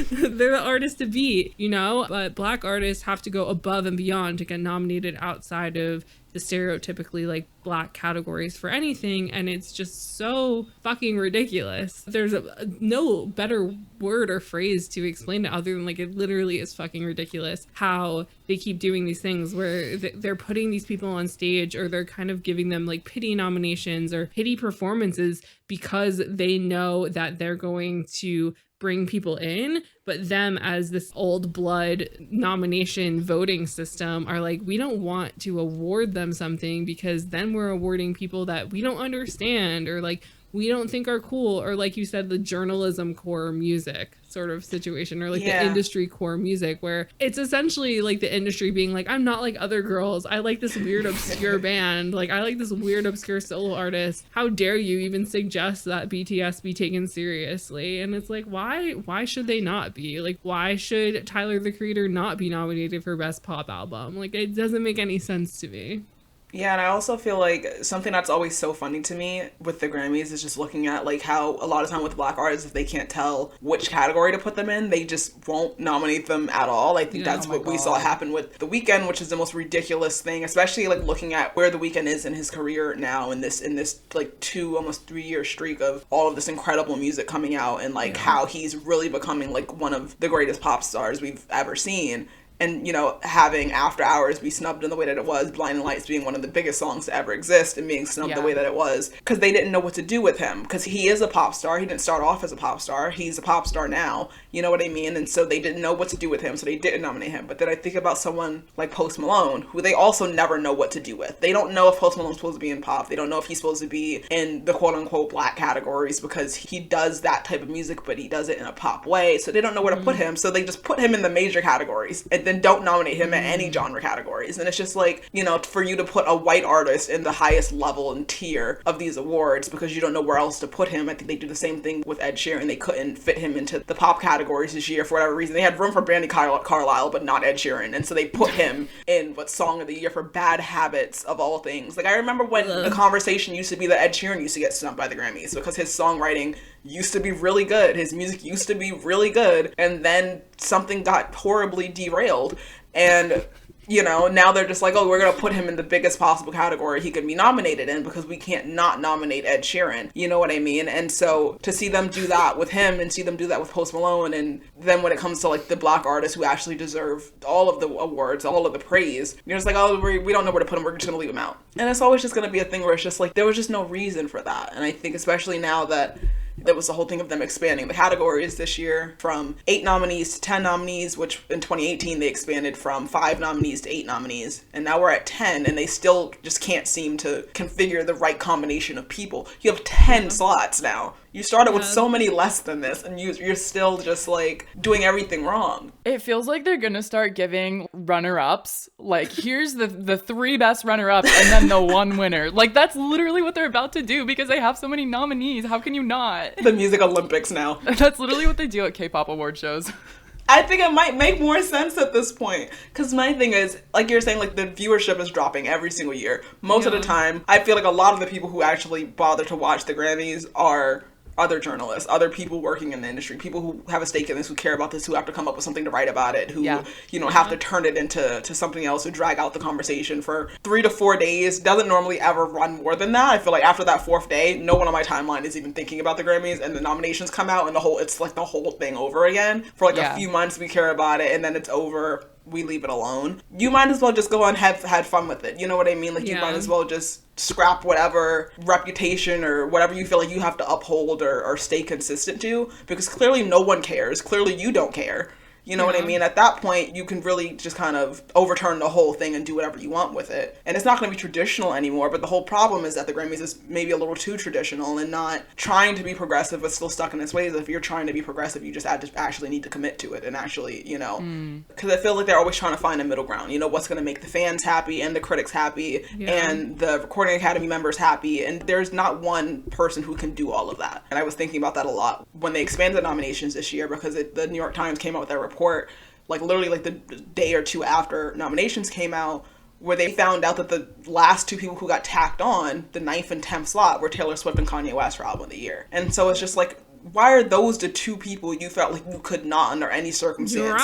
they're the artist to beat, you know? But Black artists have to go above and beyond to get nominated outside of the stereotypically like Black categories for anything, and it's just so fucking ridiculous. There's no better word or phrase to explain it other than like it literally is fucking ridiculous how they keep doing these things where they're putting these people on stage, or they're kind of giving them like pity nominations or pity performances because they know that they're going to bring people in, but them as this old blood nomination voting system are like, we don't want to award them something because then we're awarding people that we don't understand or like we don't think are cool, or like you said, the journalism core music sort of situation, or like the industry core music, where it's essentially like the industry being like, I'm not like other girls, I like this weird obscure band, like I like this weird obscure solo artist, how dare you even suggest that BTS be taken seriously? And it's like, why should they not be? Like, why should Tyler the Creator not be nominated for Best Pop Album? Like, it doesn't make any sense to me. Yeah, and I also feel like something that's always so funny to me with the Grammys is just looking at like how a lot of time with black artists, if they can't tell which category to put them in, they just won't nominate them at all. I think that's what we saw happen with The Weeknd, which is the most ridiculous thing, especially like looking at where The Weeknd is in his career now in this like 2 almost 3 year streak of all of this incredible music coming out, and like how he's really becoming like one of the greatest pop stars we've ever seen. And, you know, having After Hours be snubbed in the way that it was, Blinding Lights being one of the biggest songs to ever exist and being snubbed the way that it was, because they didn't know what to do with him, because he is a pop star. He didn't start off as a pop star. He's a pop star now. You know what I mean? And so they didn't know what to do with him, so they didn't nominate him. But then I think about someone like Post Malone, who they also never know what to do with. They don't know if Post Malone's supposed to be in pop. They don't know if he's supposed to be in the quote-unquote black categories, because he does that type of music, but he does it in a pop way. So they don't know where to put him, so they just put him in the major categories and then don't nominate him in any genre categories. And it's just like, you know, for you to put a white artist in the highest level and tier of these awards because you don't know where else to put him. I think they do the same thing with Ed Sheeran. They couldn't fit him into the pop categories this year for whatever reason. They had room for Brandi Carlile, but not Ed Sheeran. And so they put him in Song of the Year for Bad Habits of all things. Like, I remember when the conversation used to be that Ed Sheeran used to get snubbed by the Grammys because his songwriting used to be really good. His music used to be really good. And then something got horribly derailed. And, you know, now they're just like, oh, we're going to put him in the biggest possible category he could be nominated in because we can't not nominate Ed Sheeran. You know what I mean? And so to see them do that with him and see them do that with Post Malone, and then when it comes to like the black artists who actually deserve all of the awards, all of the praise, you're just like, oh, we don't know where to put him. We're just going to leave him out. And it's always just going to be a thing where it's just like, there was just no reason for that. And I think especially now that there was the whole thing of them expanding the categories this year from 8 nominees to 10 nominees, which in 2018 they expanded from 5 nominees to 8 nominees. And now we're at 10, and they still just can't seem to configure the right combination of people. You have 10 slots now. You started with so many less than this, and you're still just like doing everything wrong. It feels like they're gonna start giving runner-ups. Like, here's the 3 best runner-ups and then the 1 winner. Like, that's literally what they're about to do because they have so many nominees. How can you not? The Music Olympics now. That's literally what they do at K-pop award shows. I think it might make more sense at this point. Because my thing is, like you're saying, like the viewership is dropping every single year. Most of the time, I feel like a lot of the people who actually bother to watch the Grammys are other journalists, other people working in the industry, people who have a stake in this, who care about this, who have to come up with something to write about it, who, you know, have to turn it into something else, who drag out the conversation for 3 to 4 days. Doesn't normally ever run more than that. I feel like after that 4th day, no one on my timeline is even thinking about the Grammys, and the nominations come out, and it's like the whole thing over again. For like a few months we care about it, and then it's over. We leave it alone. You might as well just go and have fun with it. You know what I mean? Like, you might as well just scrap whatever reputation or whatever you feel like you have to uphold or stay consistent to, because clearly no one cares. Clearly you don't care. You know what I mean? At that point, you can really just kind of overturn the whole thing and do whatever you want with it. And it's not going to be traditional anymore, but the whole problem is that the Grammys is maybe a little too traditional and not trying to be progressive, but still stuck in its ways. If you're trying to be progressive, you just actually need to commit to it and actually, you know, because I feel like they're always trying to find a middle ground. You know, what's going to make the fans happy and the critics happy and the Recording Academy members happy. And there's not one person who can do all of that. And I was thinking about that a lot when they expanded the nominations this year, because the New York Times came out with their report, like literally like the day or 2 after nominations came out, where they found out that the last 2 people who got tacked on, the 9th and 10th slot, were Taylor Swift and Kanye West for Album of the Year. And so it's just like, why are those the 2 people you felt like you could not, under any circumstance,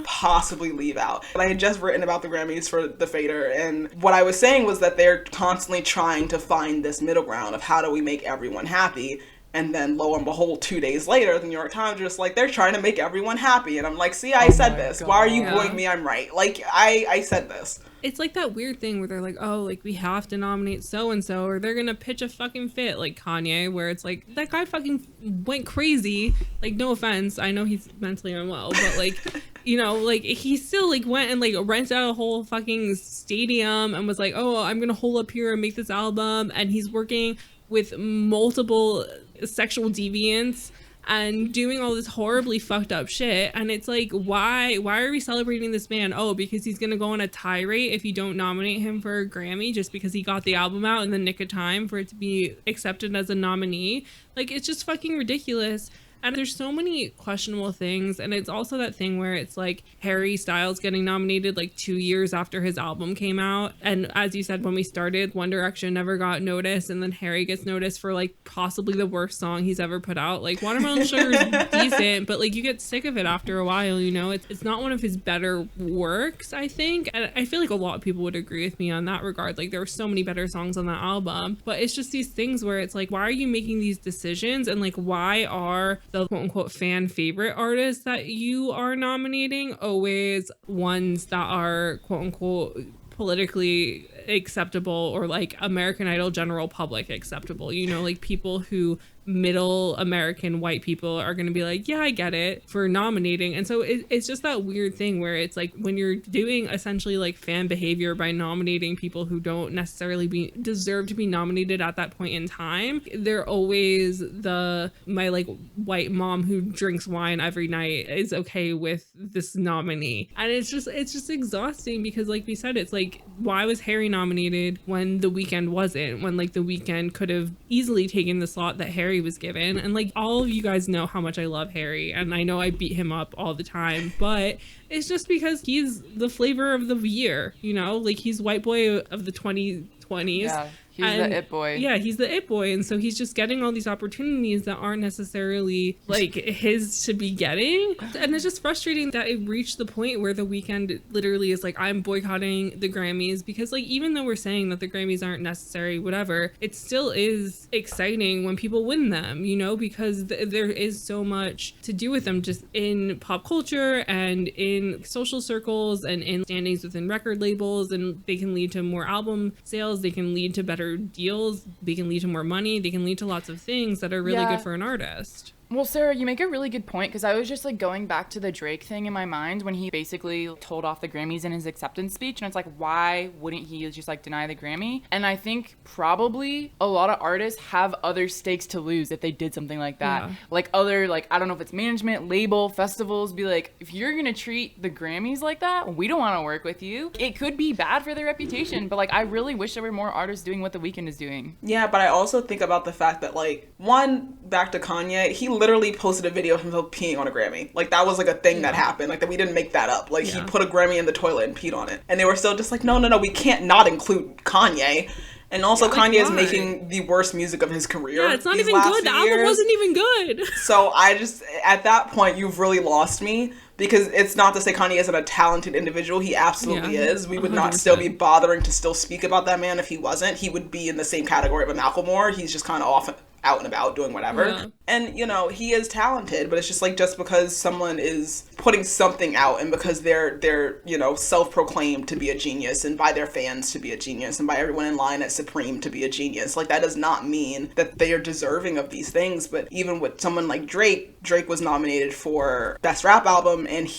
possibly leave out? And I had just written about the Grammys for The Fader, and what I was saying was that they're constantly trying to find this middle ground of how do we make everyone happy. And then, lo and behold, 2 days later, the New York Times are just like, they're trying to make everyone happy. And I'm like, see, I said this. God. Why are you booing me? I'm right. Like, I said this. It's like that weird thing where they're like, oh, like, we have to nominate so-and-so, or they're gonna pitch a fucking fit, like Kanye, where it's like, that guy fucking went crazy. Like, no offense, I know he's mentally unwell, but like, you know, like, he still like went and like rented out a whole fucking stadium and was like, oh, I'm gonna hole up here and make this album, and he's working with multiple sexual deviants and doing all this horribly fucked up shit. And it's like, why are we celebrating this man? Oh, because he's gonna go on a tirade if you don't nominate him for a Grammy just because he got the album out in the nick of time for it to be accepted as a nominee. Like, it's just fucking ridiculous. And there's so many questionable things. And it's also that thing where it's like Harry Styles getting nominated like 2 years after his album came out. And as you said, when we started, One Direction never got noticed. And then Harry gets noticed for like possibly the worst song he's ever put out. Like Watermelon Sugar is decent, but like you get sick of it after a while, you know? It's not one of his better works, I think. And I feel like a lot of people would agree with me on that regard. Like there were so many better songs on that album, but it's just these things where it's like, why are you making these decisions? And like, why are the quote unquote fan favorite artists that you are nominating always ones that are quote unquote politically acceptable or like American Idol general public acceptable, you know, like people who middle American white people are going to be like, yeah, I get it for nominating. And so it's just that weird thing where it's like when you're doing essentially like fan behavior by nominating people who don't necessarily deserve to be nominated at that point in time, they're always my like white mom who drinks wine every night is okay with this nominee. And it's just exhausting because like we said, it's like, why was Harry nominated when The Weeknd wasn't, when like The Weeknd could have easily taken the slot that Harry was given? And like all of you guys know how much I love Harry, and I know I beat him up all the time, but it's just because he's the flavor of the year, you know, like he's white boy of the 2020s. Yeah. He's the it boy. Yeah, he's the it boy. And so he's just getting all these opportunities that aren't necessarily like his to be getting. And it's just frustrating that it reached the point where The Weeknd literally is like, I'm boycotting the Grammys, because like, even though we're saying that the Grammys aren't necessary, whatever, it still is exciting when people win them, you know, because there is so much to do with them just in pop culture and in social circles and in standings within record labels. And they can lead to more album sales. They can lead to better deals, they can lead to more money, they can lead to lots of things that are really good for an artist. Well, Sarah, you make a really good point, because I was just like going back to the Drake thing in my mind when he basically told off the Grammys in his acceptance speech, and it's like, why wouldn't he just like deny the Grammy? And I think probably a lot of artists have other stakes to lose if they did something like that. Yeah. Like other, like, I don't know if it's management, label, festivals, be like, if you're gonna treat the Grammys like that, we don't want to work with you. It could be bad for their reputation, but like, I really wish there were more artists doing what The Weeknd is doing. Yeah, but I also think about the fact that like, one, back to Kanye, he literally posted a video of himself peeing on a Grammy. Like that was like a thing that happened. Like that we didn't make that up. Like he put a Grammy in the toilet and peed on it. And they were still just like, no, we can't not include Kanye. And also Kanye is making the worst music of his career. Yeah, it's not even good. The album wasn't even good. So I just, at that point, you've really lost me. Because it's not to say Kanye isn't a talented individual. He absolutely is. We would 100%. Not still be bothering to still speak about that man if he wasn't. He would be in the same category of a Macklemore. He's just kind of off out and about doing whatever. Yeah. And, you know, he is talented, but it's just like, just because someone is putting something out and because they're, you know, self-proclaimed to be a genius and by their fans to be a genius and by everyone in line at Supreme to be a genius, like that does not mean that they are deserving of these things. But even with someone like Drake was nominated for Best Rap Album, and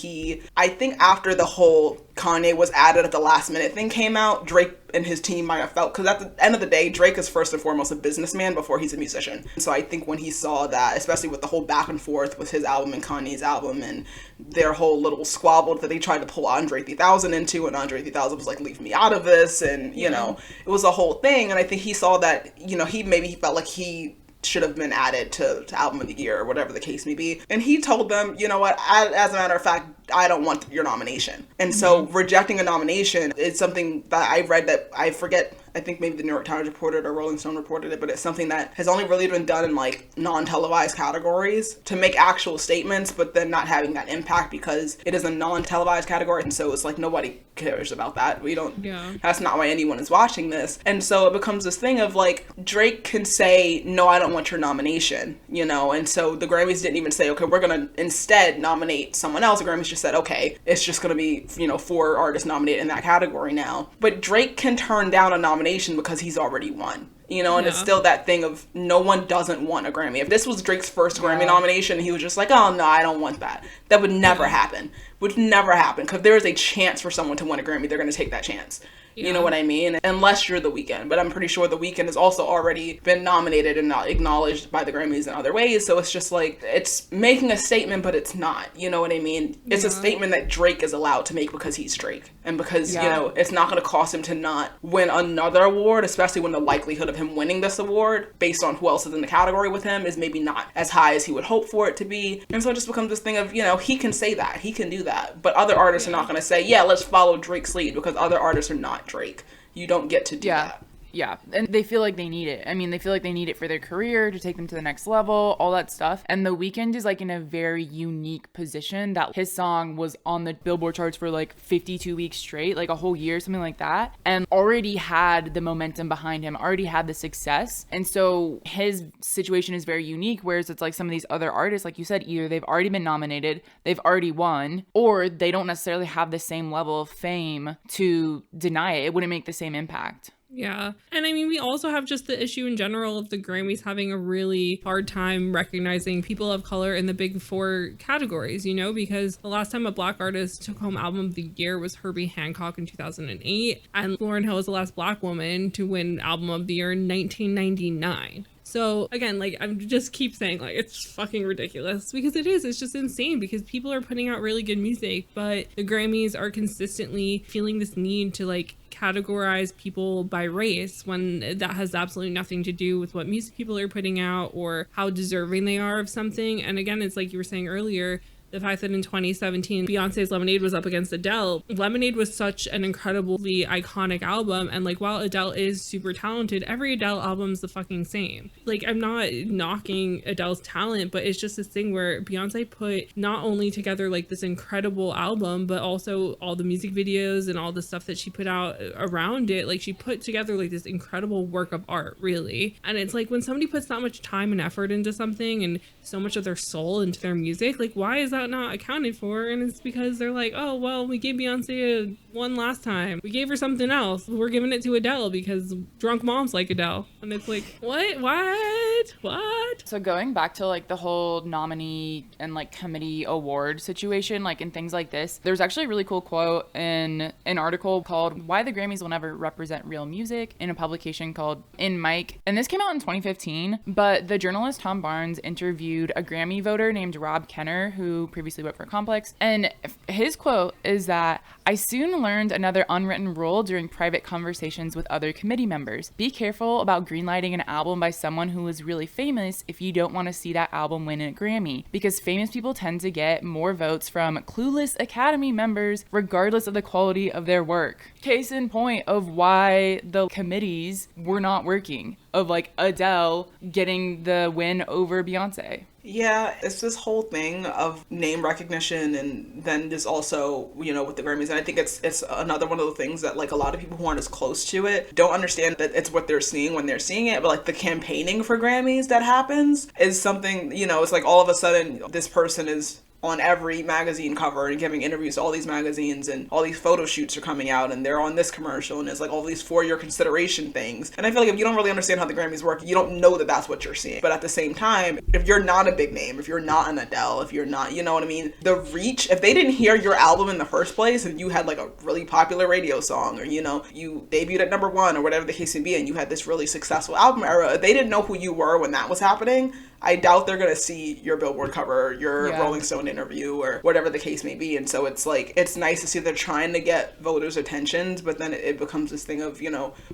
I think after the whole Kanye was added at the last minute thing came out, Drake and his team might have felt, because at the end of the day, Drake is first and foremost a businessman before he's a musician. So I think when he saw that, especially with the whole back and forth with his album and Kanye's album and their whole little squabble that they tried to pull Andre 3000 into, and Andre 3000 was like, leave me out of this, and you know, it was a whole thing. And I think he saw that, you know, he felt like he should have been added to Album of the Year or whatever the case may be. And he told them, you know what, as a matter of fact, I don't want your nomination. And so rejecting a nomination is something that I read that I forget, I think maybe the New York Times reported or Rolling Stone reported it, but it's something that has only really been done in like non-televised categories to make actual statements, but then not having that impact because it is a non-televised category. And so it's like, nobody cares about that. That's not why anyone is watching this. And so it becomes this thing of like, Drake can say, no, I don't want your nomination, you know? And so the Grammys didn't even say, okay, we're going to instead nominate someone else. The Grammys just said, okay, it's just going to be, you know, 4 artists nominated in that category now. But Drake can turn down a nomination because he's already won. You know, and it's still that thing of no one doesn't want a Grammy. If this was Drake's first Grammy nomination, he was just like, oh, no, I don't want that. That would never happen. Would never happen. Because there is a chance for someone to win a Grammy, they're going to take that chance. You know what I mean? Unless you're The Weeknd. But I'm pretty sure The Weeknd has also already been nominated and not acknowledged by the Grammys in other ways. So it's just like, it's making a statement, but it's not. You know what I mean? It's a statement that Drake is allowed to make because he's Drake. And because, you know, it's not going to cost him to not win another award, especially when the likelihood of of him winning this award based on who else is in the category with him is maybe not as high as he would hope for it to be. And so it just becomes this thing of, he can say that, he can do that, but other artists are not going to say, yeah, let's follow Drake's lead, because other artists are not Drake. You don't get to do that. Yeah, and they feel like they need it. I mean, they feel like they need it for their career, to take them to the next level, all that stuff. And The Weeknd is like in a very unique position that his song was on the Billboard charts for like 52 weeks straight, like a whole year, something like that, and already had the momentum behind him, already had the success. And so his situation is very unique, whereas it's like some of these other artists, like you said, either they've already been nominated, they've already won, or they don't necessarily have the same level of fame to deny it. It wouldn't make the same impact. Yeah. And I mean, we also have just the issue in general of the Grammys having a really hard time recognizing people of color in the big four categories, because the last time a Black artist took home Album of the Year was Herbie Hancock in 2008. And Lauryn Hill is the last Black woman to win Album of the Year in 1999. So again, like, I just keep saying, like, it's fucking ridiculous, because it's just insane, because people are putting out really good music, but the Grammys are consistently feeling this need to like categorize people by race when that has absolutely nothing to do with what music people are putting out or how deserving they are of something. And again, it's like you were saying earlier, the fact that in 2017, Beyonce's Lemonade was up against Adele. Lemonade was such an incredibly iconic album. And like, while Adele is super talented, every Adele album's the fucking same. Like, I'm not knocking Adele's talent, but it's just this thing where Beyonce put not only together like this incredible album, but also all the music videos and all the stuff that she put out around it. Like, she put together like this incredible work of art, really. And it's like, when somebody puts that much time and effort into something and so much of their soul into their music, like, why is that not accounted for? And it's because they're like, oh, well, we gave Beyonce one last time, we gave her something else, we're giving it to Adele because drunk moms like Adele. And it's like, what? So going back to like the whole nominee and like committee award situation, like in things like this, there's actually a really cool quote in an article called Why the Grammys Will Never Represent Real Music, in a publication called In Mic. And this came out in 2015, but the journalist Tom Barnes interviewed a Grammy voter named Rob Kenner, who previously worked for Complex. And his quote is that, I soon learned another unwritten rule during private conversations with other committee members. Be careful about greenlighting an album by someone who is really famous if you don't want to see that album win a Grammy, because famous people tend to get more votes from clueless Academy members regardless of the quality of their work. Case in point of why the committees were not working, of like Adele getting the win over Beyonce. Yeah, it's this whole thing of name recognition, and then there's also, with the Grammys, and I think it's another one of the things that like a lot of people who aren't as close to it don't understand, that it's what they're seeing when they're seeing it, but like the campaigning for Grammys that happens is something, it's like all of a sudden this person is on every magazine cover and giving interviews to all these magazines, and all these photo shoots are coming out and they're on this commercial, and it's like all these for your consideration things. And I feel like if you don't really understand how the Grammys work, you don't know that that's what you're seeing. But at the same time, if you're not a big name, if you're not an Adele, if you're not, you know what I mean? The reach, if they didn't hear your album in the first place and you had like a really popular radio song, or, you debuted at #1 or whatever the case may be, and you had this really successful album era, if they didn't know who you were when that was happening, I doubt they're going to see your Billboard cover, your Rolling Stone interview, or whatever the case may be. And so it's like, it's nice to see they're trying to get voters' attentions, but then it becomes this thing of,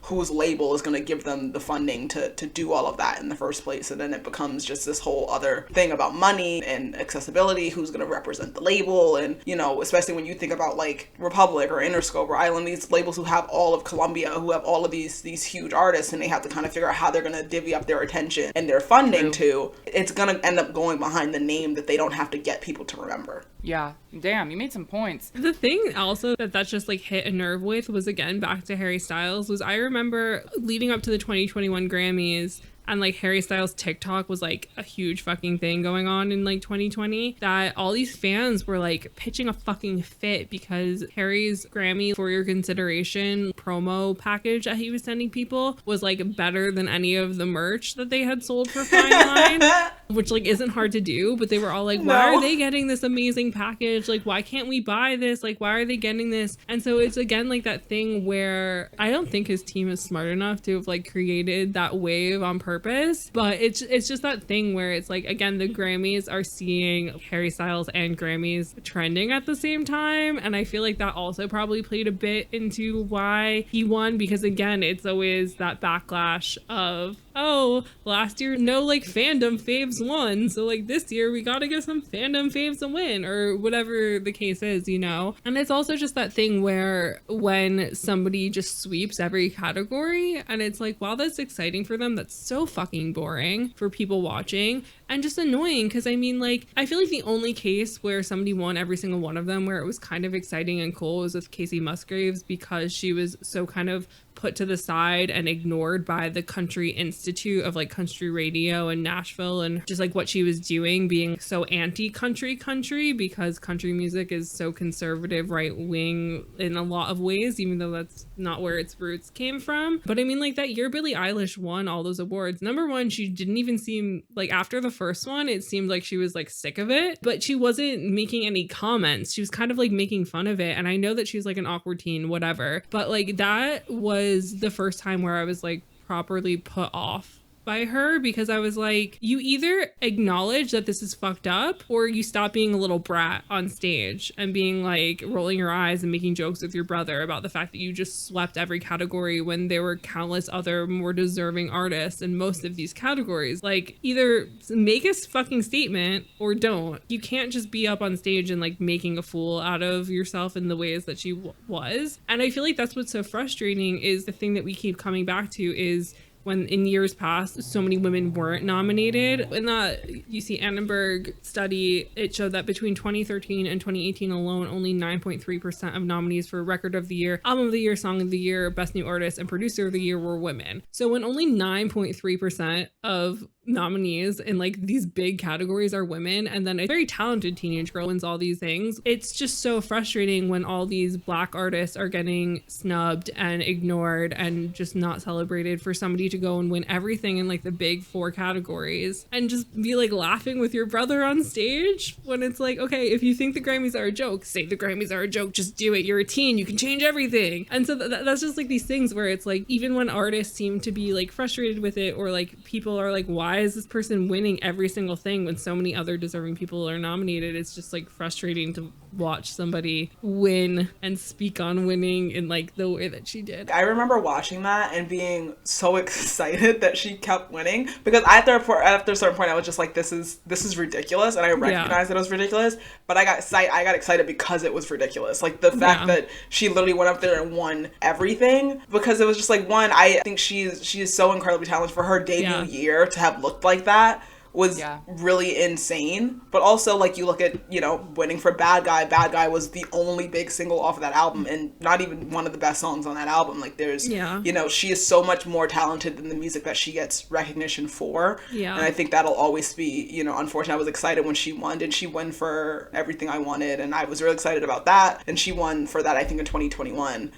whose label is going to give them the funding to do all of that in the first place. And then it becomes just this whole other thing about money and accessibility, who's going to represent the label. And, especially when you think about like Republic or Interscope or Island, these labels who have all of Columbia, who have all of these huge artists, and they have to kind of figure out how they're going to divvy up their attention and their funding to. It's going to end up going behind the name that they don't have to get people to remember. Yeah. Damn, you made some points. The thing also that's just like hit a nerve with was, again, back to Harry Styles, was I remember leading up to the 2021 Grammys, and like Harry Styles TikTok was like a huge fucking thing going on in like 2020, that all these fans were like pitching a fucking fit because Harry's Grammy for your consideration promo package that he was sending people was like better than any of the merch that they had sold for Fine Line, which like isn't hard to do, but they were all like, why are they getting this amazing package? Like, why can't we buy this? Like, why are they getting this? And so it's again like that thing where I don't think his team is smart enough to have like created that wave on purpose purpose. But it's just that thing where it's like, again, the Grammys are seeing Harry Styles and Grammys trending at the same time, and I feel like that also probably played a bit into why he won, because again, it's always that backlash of, oh, last year no like fandom faves won, so like this year we gotta give some fandom faves a win, or whatever the case is, you know. And it's also just that thing where when somebody just sweeps every category, and it's like, wow, that's exciting for them, that's so fucking boring for people watching and just annoying. Because I mean, like, I feel like the only case where somebody won every single one of them where it was kind of exciting and cool was with Casey Musgraves, because she was so kind of put to the side and ignored by the Country Institute of like country radio in Nashville, and just like what she was doing being so anti-country because country music is so conservative, right wing in a lot of ways, even though that's not where its roots came from. But I mean, like, that year Billie Eilish won all those awards, number one, she didn't even seem like, after the first one, it seemed like she was like sick of it, but she wasn't making any comments. She was kind of like making fun of it. And I know that she was like an awkward teen, whatever, but like that was the first time where I was like properly put off by her, because I was like, you either acknowledge that this is fucked up, or you stop being a little brat on stage and being like rolling your eyes and making jokes with your brother about the fact that you just swept every category when there were countless other more deserving artists in most of these categories. Like, either make a fucking statement or don't. You can't just be up on stage and like making a fool out of yourself in the ways that she was. And I feel like that's what's so frustrating, is the thing that we keep coming back to is when in years past so many women weren't nominated. In that UC Annenberg study, it showed that between 2013 and 2018 alone, only 9.3% of nominees for Record of the Year, Album of the Year, Song of the Year, Best New Artist, and Producer of the Year were women. So when only 9.3% of nominees in like these big categories are women, and then a very talented teenage girl wins all these things, it's just so frustrating when all these Black artists are getting snubbed and ignored and just not celebrated, for somebody to go and win everything in like the big four categories and just be like laughing with your brother on stage, when it's like, okay, if you think the Grammys are a joke, say the Grammys are a joke, just do it, you're a teen, you can change everything. And so that's just like these things where it's like, even when artists seem to be like frustrated with it, or like people are like, why is this person winning every single thing when so many other deserving people are nominated, it's just like frustrating to watch somebody win and speak on winning in like the way that she did. I remember watching that and being so excited that she kept winning, because after a certain point I was just like, this is ridiculous, and I recognized that it was ridiculous, but I got excited because it was ridiculous. Like the fact that she literally went up there and won everything, because it was just like, one, I think she is so incredibly talented. For her debut year to have looked like that was really insane. But also, like, you look at, you know, winning for Bad Guy was the only big single off of that album, and not even one of the best songs on that album. Like, there's, you know, she is so much more talented than the music that she gets recognition for. And I think that'll always be, you know, unfortunate. I was excited when she won. Did she win for Everything I Wanted? And I was really excited about that. And she won for that, I think, in 2021.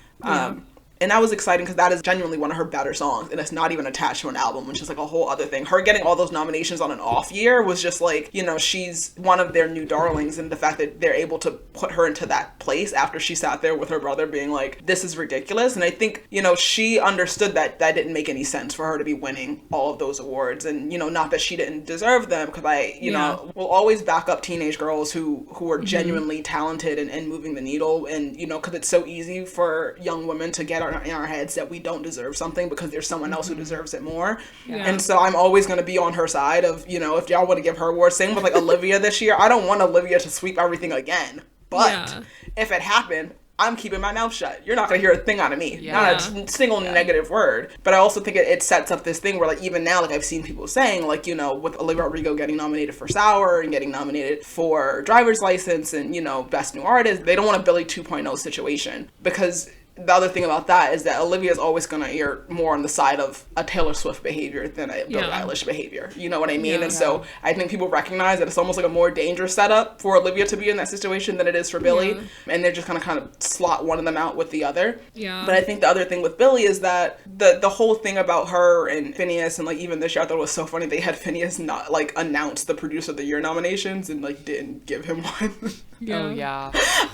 And that was exciting because that is genuinely one of her better songs, and it's not even attached to an album, which is like a whole other thing. Her getting all those nominations on an off year was just like, you know, she's one of their new darlings, and the fact that they're able to put her into that place after she sat there with her brother being like, this is ridiculous. And I think, you know, she understood that that didn't make any sense for her to be winning all of those awards. And, you know, not that she didn't deserve them, because I, you know, will always back up teenage girls who are genuinely talented and moving the needle. And, you know, because it's so easy for young women to get in our heads that we don't deserve something because there's someone else who deserves it more. And so I'm always going to be on her side of, you know, if y'all want to give her awards. Same with like Olivia this year. I don't want Olivia to sweep everything again, but if it happened, I'm keeping my mouth shut. You're not going to hear a thing out of me. Not a single negative word. But I also think it sets up this thing where, like, even now, like, I've seen people saying, like, you know, with Olivia Rodrigo getting nominated for Sour and getting nominated for Driver's License and, you know, Best New Artist, they don't want a Billie 2.0 situation, because the other thing about that is that Olivia is always going to err more on the side of a Taylor Swift behavior than a Billie Eilish behavior. You know what I mean? So I think people recognize that it's almost like a more dangerous setup for Olivia to be in that situation than it is for Billie. And they're just kind of slot one of them out with the other. But I think the other thing with Billie is that the whole thing about her and Phineas, and like even this year I thought it was so funny, they had Phineas not like announce the Producer of the Year nominations and like didn't give him one.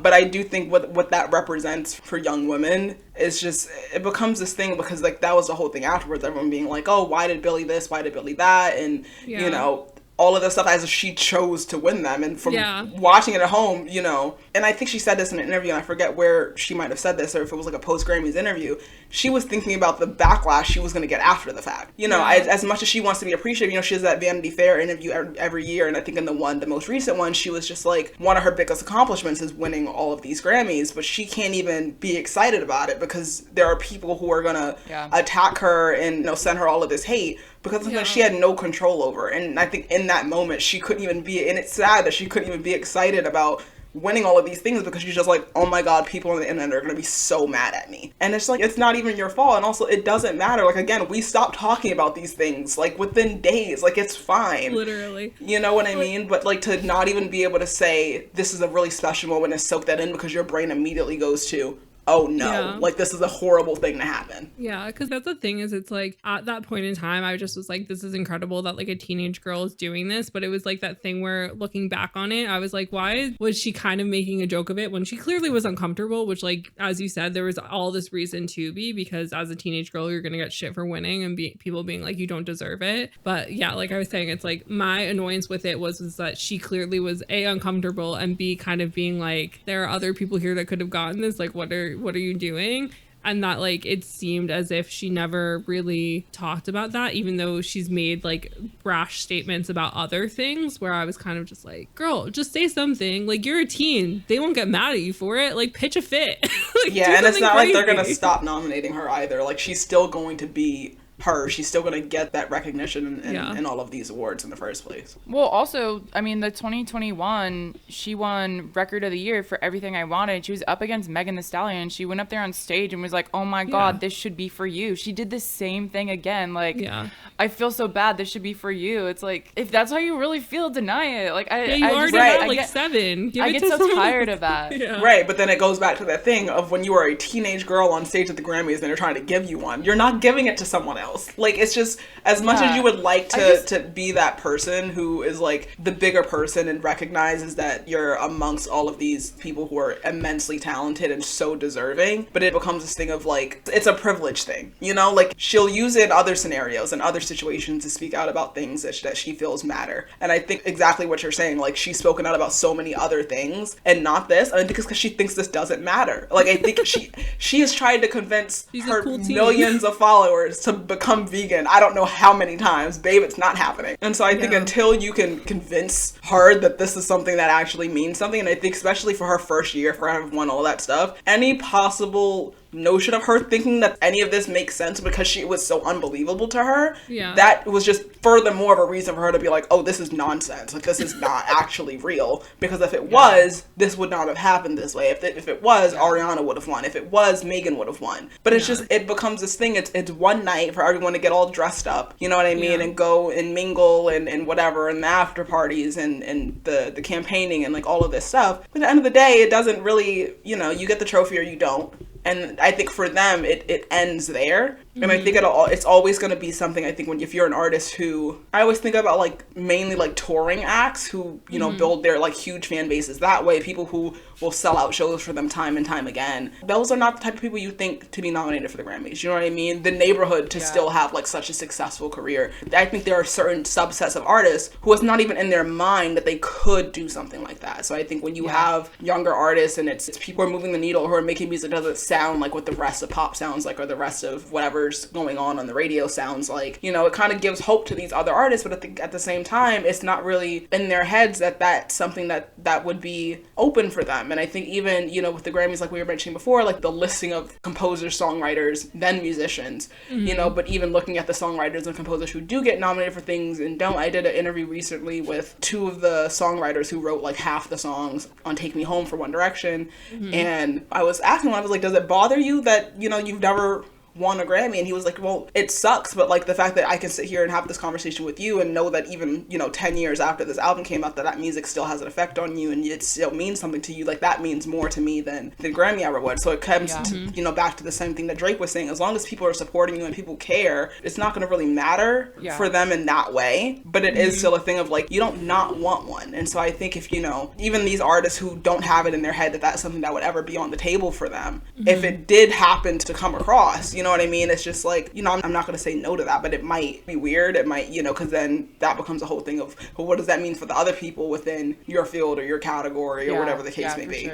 But I do think what that represents for young women win is just, it becomes this thing because like that was the whole thing afterwards. Everyone being like, oh, why did Billie this? Why did Billie that? And, you know, all of this stuff as if she chose to win them. And from watching it at home, you know, and I think she said this in an interview, and I forget where she might have said this, or if it was like a post-Grammys interview, she was thinking about the backlash she was going to get after the fact. You know, as much as she wants to be appreciated, you know, she has that Vanity Fair interview every year, and I think in the most recent one, she was just like, one of her biggest accomplishments is winning all of these Grammys, but she can't even be excited about it because there are people who are going to attack her and, you know, send her all of this hate because something she had no control over. And I think in that moment, she couldn't even be, and it's sad that she couldn't even be excited about winning all of these things because she's just like, oh my god, people on the internet are going to be so mad at me. And it's like, it's not even your fault. And also, it doesn't matter. Like, again, we stopped talking about these things, like, within days. Like, it's fine. Literally. You know what I mean? But, like, to not even be able to say, this is a really special moment and soak that in because your brain immediately goes to, oh no, like this is a horrible thing to happen. Yeah, because that's the thing is it's like at that point in time, I just was like, this is incredible that like a teenage girl is doing this. But it was like that thing where looking back on it, I was like, why was she kind of making a joke of it when she clearly was uncomfortable, which like, as you said, there was all this reason to be because as a teenage girl, you're going to get shit for winning and people being like, you don't deserve it. But yeah, like I was saying, it's like my annoyance with it was that she clearly was A, uncomfortable, and B, kind of being like, there are other people here that could have gotten this. Like, what are you doing? And that like it seemed as if she never really talked about that, even though she's made like brash statements about other things, where I was kind of just like, girl, just say something. Like, you're a teen, they won't get mad at you for it. Like, pitch a fit. Like, yeah, and it's not crazy. Like they're gonna stop nominating her either. Like, she's still going to be her. She's still going to get that recognition and all of these awards in the first place. Well, also, I mean, the 2021, she won Record of the Year for Everything I Wanted. She was up against Megan Thee Stallion. She went up there on stage and was like, oh my God, this should be for you. She did the same thing again. Like, I feel so bad. This should be for you. It's like, if that's how you really feel, deny it. Like, you already have like 7. I get so tired of that. Right, but then it goes back to that thing of when you are a teenage girl on stage at the Grammys and they're trying to give you one, you're not giving it to someone else. Like, it's just, as much as you would like to be that person who is like the bigger person and recognizes that you're amongst all of these people who are immensely talented and so deserving, but it becomes this thing of like, it's a privilege thing, you know? Like, she'll use it in other scenarios and other situations to speak out about things that she feels matter. And I think exactly what you're saying, like, she's spoken out about so many other things and not this. I think it's because she thinks this doesn't matter. Like, I think she has tried to convince her millions of followers to become vegan. I don't know how many times, babe, it's not happening. And so I think until you can convince her that this is something that actually means something, and I think especially for her first year, for having won all that stuff, any possible notion of her thinking that any of this makes sense because she was so unbelievable to her, that was just furthermore of a reason for her to be like, oh, this is nonsense. Like, this is not actually real. Because if it was, this would not have happened this way. If it was, Ariana would have won. If it was, Megan would have won. But it's just, it becomes this thing. It's one night for everyone to get all dressed up, you know what I mean, and go and mingle and whatever, and the after parties and the campaigning and like all of this stuff. But at the end of the day, it doesn't really, you know, you get the trophy or you don't. And I think for them, it ends there. And I think it's always going to be something, I think, if you're an artist who, I always think about like mainly like touring acts who, you know, build their like huge fan bases that way, people who will sell out shows for them time and time again. Those are not the type of people you think to be nominated for the Grammys. You know what I mean? The neighborhood to still have like such a successful career. I think there are certain subsets of artists who it's not even in their mind that they could do something like that. So I think when you have younger artists and it's people who are moving the needle, who are making music that doesn't sound like what the rest of pop sounds like or the rest of whatever's going on the radio sounds like, you know, it kind of gives hope to these other artists, but at the same time, it's not really in their heads that that's something that would be open for them. And I think even, you know, with the Grammys, like we were mentioning before, like the listing of composers, songwriters, then musicians, you know, but even looking at the songwriters and composers who do get nominated for things and don't. I did an interview recently with 2 of the songwriters who wrote like half the songs on Take Me Home for One Direction. And I was asking them, I was like, does it bother you that, you know, you've never won a Grammy, and he was like, well, it sucks, but like the fact that I can sit here and have this conversation with you and know that even, 10 years after this album came out, that music still has an effect on you and it still means something to you, like that means more to me than Grammy ever would. So it comes to, back to the same thing that Drake was saying. As long as people are supporting you and people care, it's not going to really matter for them in that way. But it is still a thing of like, you don't not want one. And so I think if, even these artists who don't have it in their head that that's something that would ever be on the table for them, if it did happen to come across, you know what I mean? It's just like, I'm not going to say no to that, but it might be weird. It might, because then that becomes a whole thing of, well, what does that mean for the other people within your field or your category or whatever the case may be,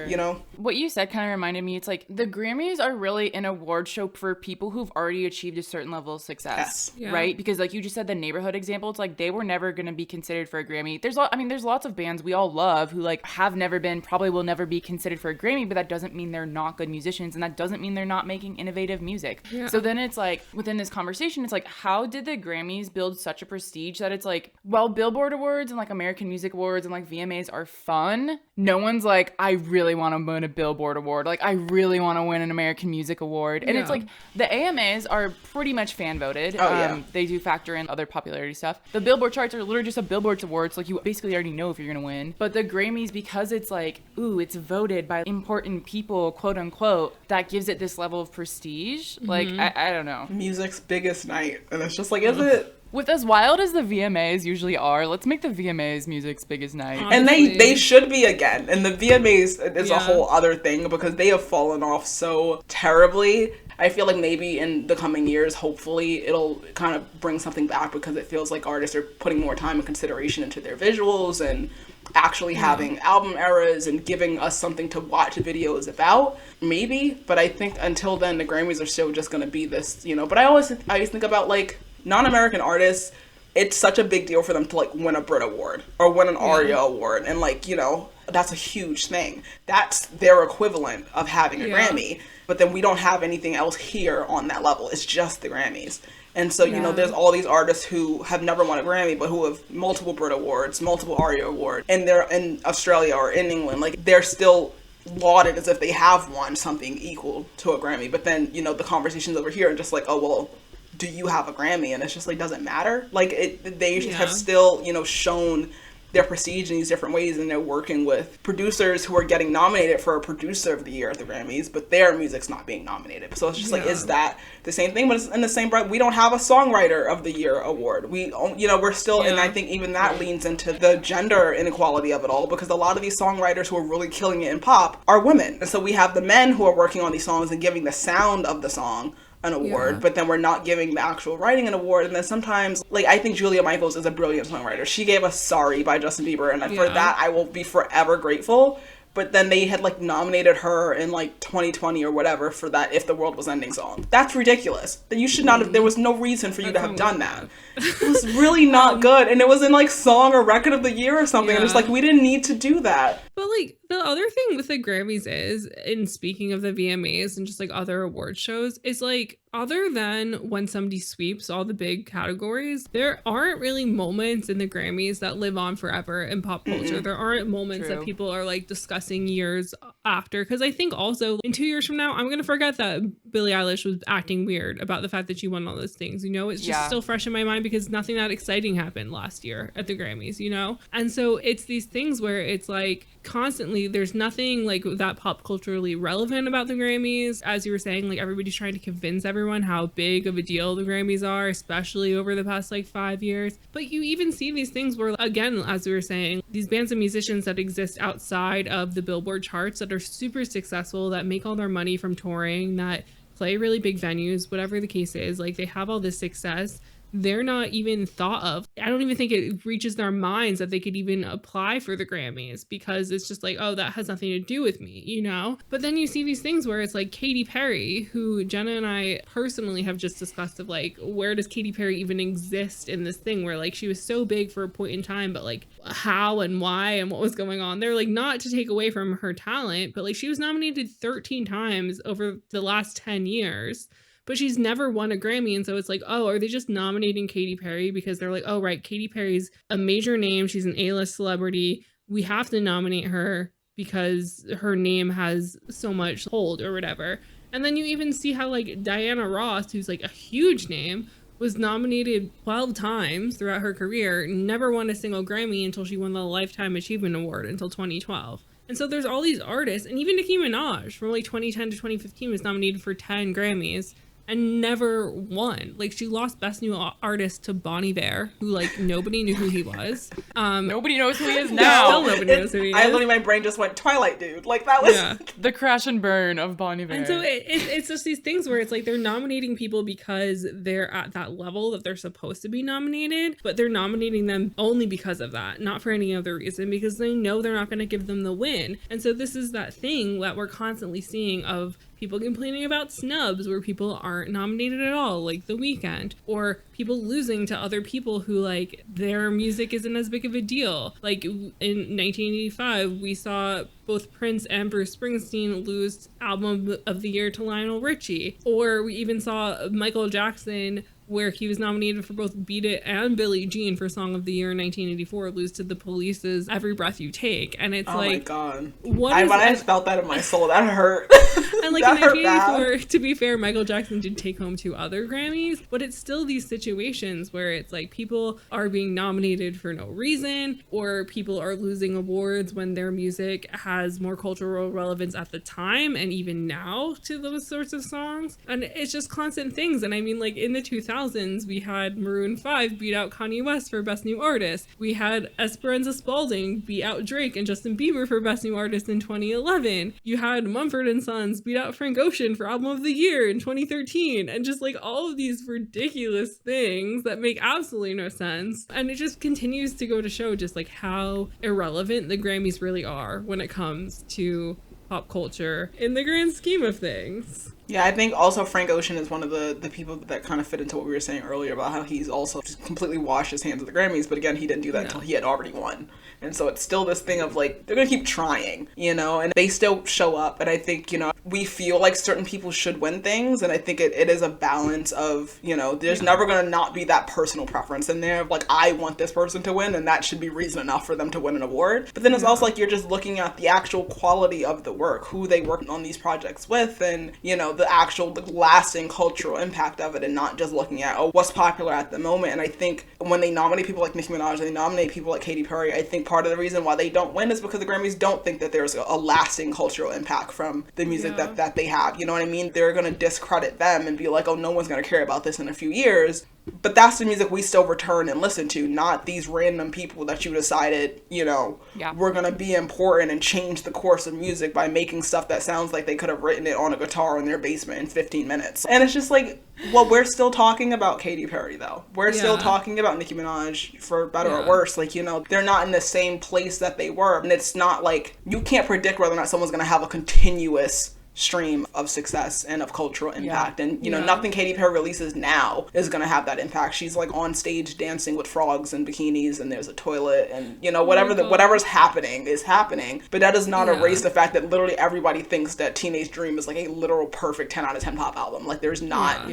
What you said kind of reminded me, it's like the Grammys are really an award show for people who've already achieved a certain level of success, right? Because like you just said, the Neighborhood example, it's like they were never going to be considered for a Grammy. There's lots of bands we all love who like have never been, probably will never be considered for a Grammy, but that doesn't mean they're not good musicians, and that doesn't mean they're not making innovative music. So then it's like within this conversation, it's like, how did the Grammys build such a prestige that it's like, well, Billboard Awards and like American Music Awards and like VMAs are fun. No one's like, I really want to win a Billboard Award. Like, I really want to win an American Music Award. And it's like, the AMAs are pretty much fan voted. They do factor in other popularity stuff. The Billboard charts are literally just a Billboard Awards. Like, you basically already know if you're going to win. But the Grammys, because it's like, ooh, it's voted by important people, quote unquote, that gives it this level of prestige. Like, I don't know. Music's biggest night. And it's just like, is it? With as wild as the VMAs usually are, let's make the VMAs music's biggest night. And they should be again. And the VMAs is a whole other thing because they have fallen off so terribly. I feel like maybe in the coming years, hopefully, it'll kind of bring something back because it feels like artists are putting more time and consideration into their visuals and actually having album eras and giving us something to watch videos about. Maybe. But I think until then, the Grammys are still just going to be this, But I always think about like non-American artists, it's such a big deal for them to like win a Brit Award or win an ARIA Award, and like that's a huge thing. That's their equivalent of having a Grammy, but then we don't have anything else here on that level. It's just the Grammys. And so there's all these artists who have never won a Grammy but who have multiple Brit Awards, multiple ARIA Awards, and they're in Australia or in England, like they're still lauded as if they have won something equal to a Grammy. But then the conversations over here are just like, oh well, do you have a Grammy? And it's just like, doesn't matter. Like they have still, shown their prestige in these different ways, and they're working with producers who are getting nominated for a producer of the year at the Grammys, but their music's not being nominated. So it's just like, is that the same thing? But it's in the same breath, we don't have a songwriter of the year award. We're still, and I think even that leans into the gender inequality of it all, because a lot of these songwriters who are really killing it in pop are women. And so we have the men who are working on these songs and giving the sound of the song an award, but then we're not giving the actual writing an award. And then sometimes, like, I think Julia Michaels is a brilliant songwriter. She gave us Sorry by Justin Bieber, and for that I will be forever grateful. But then they had like nominated her in like 2020 or whatever for that If the World Was Ending song. That's ridiculous. That you should not have, there was no reason for you to have done that. It was really not good. And it was in like Song or Record of the Year or something. And it's like, we didn't need to do that. But like the other thing with the Grammys is, in speaking of the VMAs and just like other award shows, is like, other than when somebody sweeps all the big categories, there aren't really moments in the Grammys that live on forever in pop culture. There aren't moments that people are like discussing years after. Because I think also in 2 years from now, I'm going to forget that Billie Eilish was acting weird about the fact that she won all those things. It's just still fresh in my mind because nothing that exciting happened last year at the Grammys, And so it's these things where it's like constantly there's nothing like that pop culturally relevant about the Grammys. As you were saying, like everybody's trying to convince everyone how big of a deal the Grammys are, especially over the past like 5 years. But you even see these things where, again, as we were saying, these bands and musicians that exist outside of the Billboard charts that are super successful, that make all their money from touring, that play really big venues, whatever the case is, like they have all this success. They're not even thought of. I don't even think it reaches their minds that they could even apply for the Grammys, because it's just like, oh, that has nothing to do with me, But then you see these things where it's like Katy Perry, who Jenna and I personally have just discussed of like, where does Katy Perry even exist in this thing where like she was so big for a point in time, but like how and why and what was going on there, like not to take away from her talent, but like she was nominated 13 times over the last 10 years. But she's never won a Grammy. And so it's like, oh, are they just nominating Katy Perry because they're like, oh, right, Katy Perry's a major name. She's an A-list celebrity. We have to nominate her because her name has so much hold or whatever. And then you even see how like Diana Ross, who's like a huge name, was nominated 12 times throughout her career, never won a single Grammy until she won the Lifetime Achievement Award until 2012. And so there's all these artists, and even Nicki Minaj from like 2010 to 2015 was nominated for 10 Grammys and never won. Like, she lost Best New Artist to Bon Iver, who like nobody knew who he was. Nobody knows who he is now. Still nobody knows who he is. I literally, my brain just went Twilight dude. Like that was the crash and burn of Bon Iver. And so it's just these things where it's like they're nominating people because they're at that level that they're supposed to be nominated, but they're nominating them only because of that, not for any other reason, because they know they're not going to give them the win. And so this is that thing that we're constantly seeing of people complaining about snubs where people aren't nominated at all, like The Weeknd, or people losing to other people who like their music isn't as big of a deal. Like in 1985, we saw both Prince and Bruce Springsteen lose Album of the Year to Lionel Richie, or we even saw Michael Jackson, where he was nominated for both Beat It and Billie Jean for Song of the Year in 1984, lose to The Police's Every Breath You Take. And it's like, oh my God. What I felt that in my soul. That hurt. And like in 1984, to be fair, Michael Jackson did take home 2 other Grammys, but it's still these situations where it's like people are being nominated for no reason, or people are losing awards when their music has more cultural relevance at the time and even now to those sorts of songs. And it's just constant things. And I mean, like in the 2000s, we had Maroon 5 beat out Kanye West for Best New Artist. We had Esperanza Spalding beat out Drake and Justin Bieber for Best New Artist in 2011. You had Mumford & Sons beat out Frank Ocean for Album of the Year in 2013. And just like all of these ridiculous things that make absolutely no sense. And it just continues to go to show just like how irrelevant the Grammys really are when it comes to pop culture in the grand scheme of things. Yeah, I think also Frank Ocean is one of the people that kind of fit into what we were saying earlier about how he's also just completely washed his hands of the Grammys. But again, he didn't do that until he had already won. And so it's still this thing of like, they're going to keep trying, you know, and they still show up. And I think, you know, we feel like certain people should win things. And I think it is a balance of, you know, there's never going to not be that personal preference in there of like, I want this person to win, and that should be reason enough for them to win an award. But then it's also like you're just looking at the actual quality of the work, who they worked on these projects with, and, you know, the actual lasting cultural impact of it, and not just looking at, oh, what's popular at the moment. And I think when they nominate people like Nicki Minaj, they nominate people like Katy Perry, I think part of the reason why they don't win is because the Grammys don't think that there's a lasting cultural impact from the music that they have. You know what I mean? They're going to discredit them and be like, oh, no one's going to care about this in a few years. But that's the music we still return and listen to, not these random people that you decided, you know, we're going to be important and change the course of music by making stuff that sounds like they could have written it on a guitar in their basement in 15 minutes. And it's just like, well, we're still talking about Katy Perry, though. We're still talking about Nicki Minaj, for better or worse. Like, you know, they're not in the same place that they were. And it's not like, you can't predict whether or not someone's going to have a continuous stream of success and of cultural impact. And, you know, nothing Katy Perry releases now is going to have that impact. She's like on stage dancing with frogs and bikinis, and there's a toilet, and, you know, whatever's happening is happening. But that does not erase the fact that literally everybody thinks that Teenage Dream is like a literal perfect 10 out of 10 pop album. Like, there's not...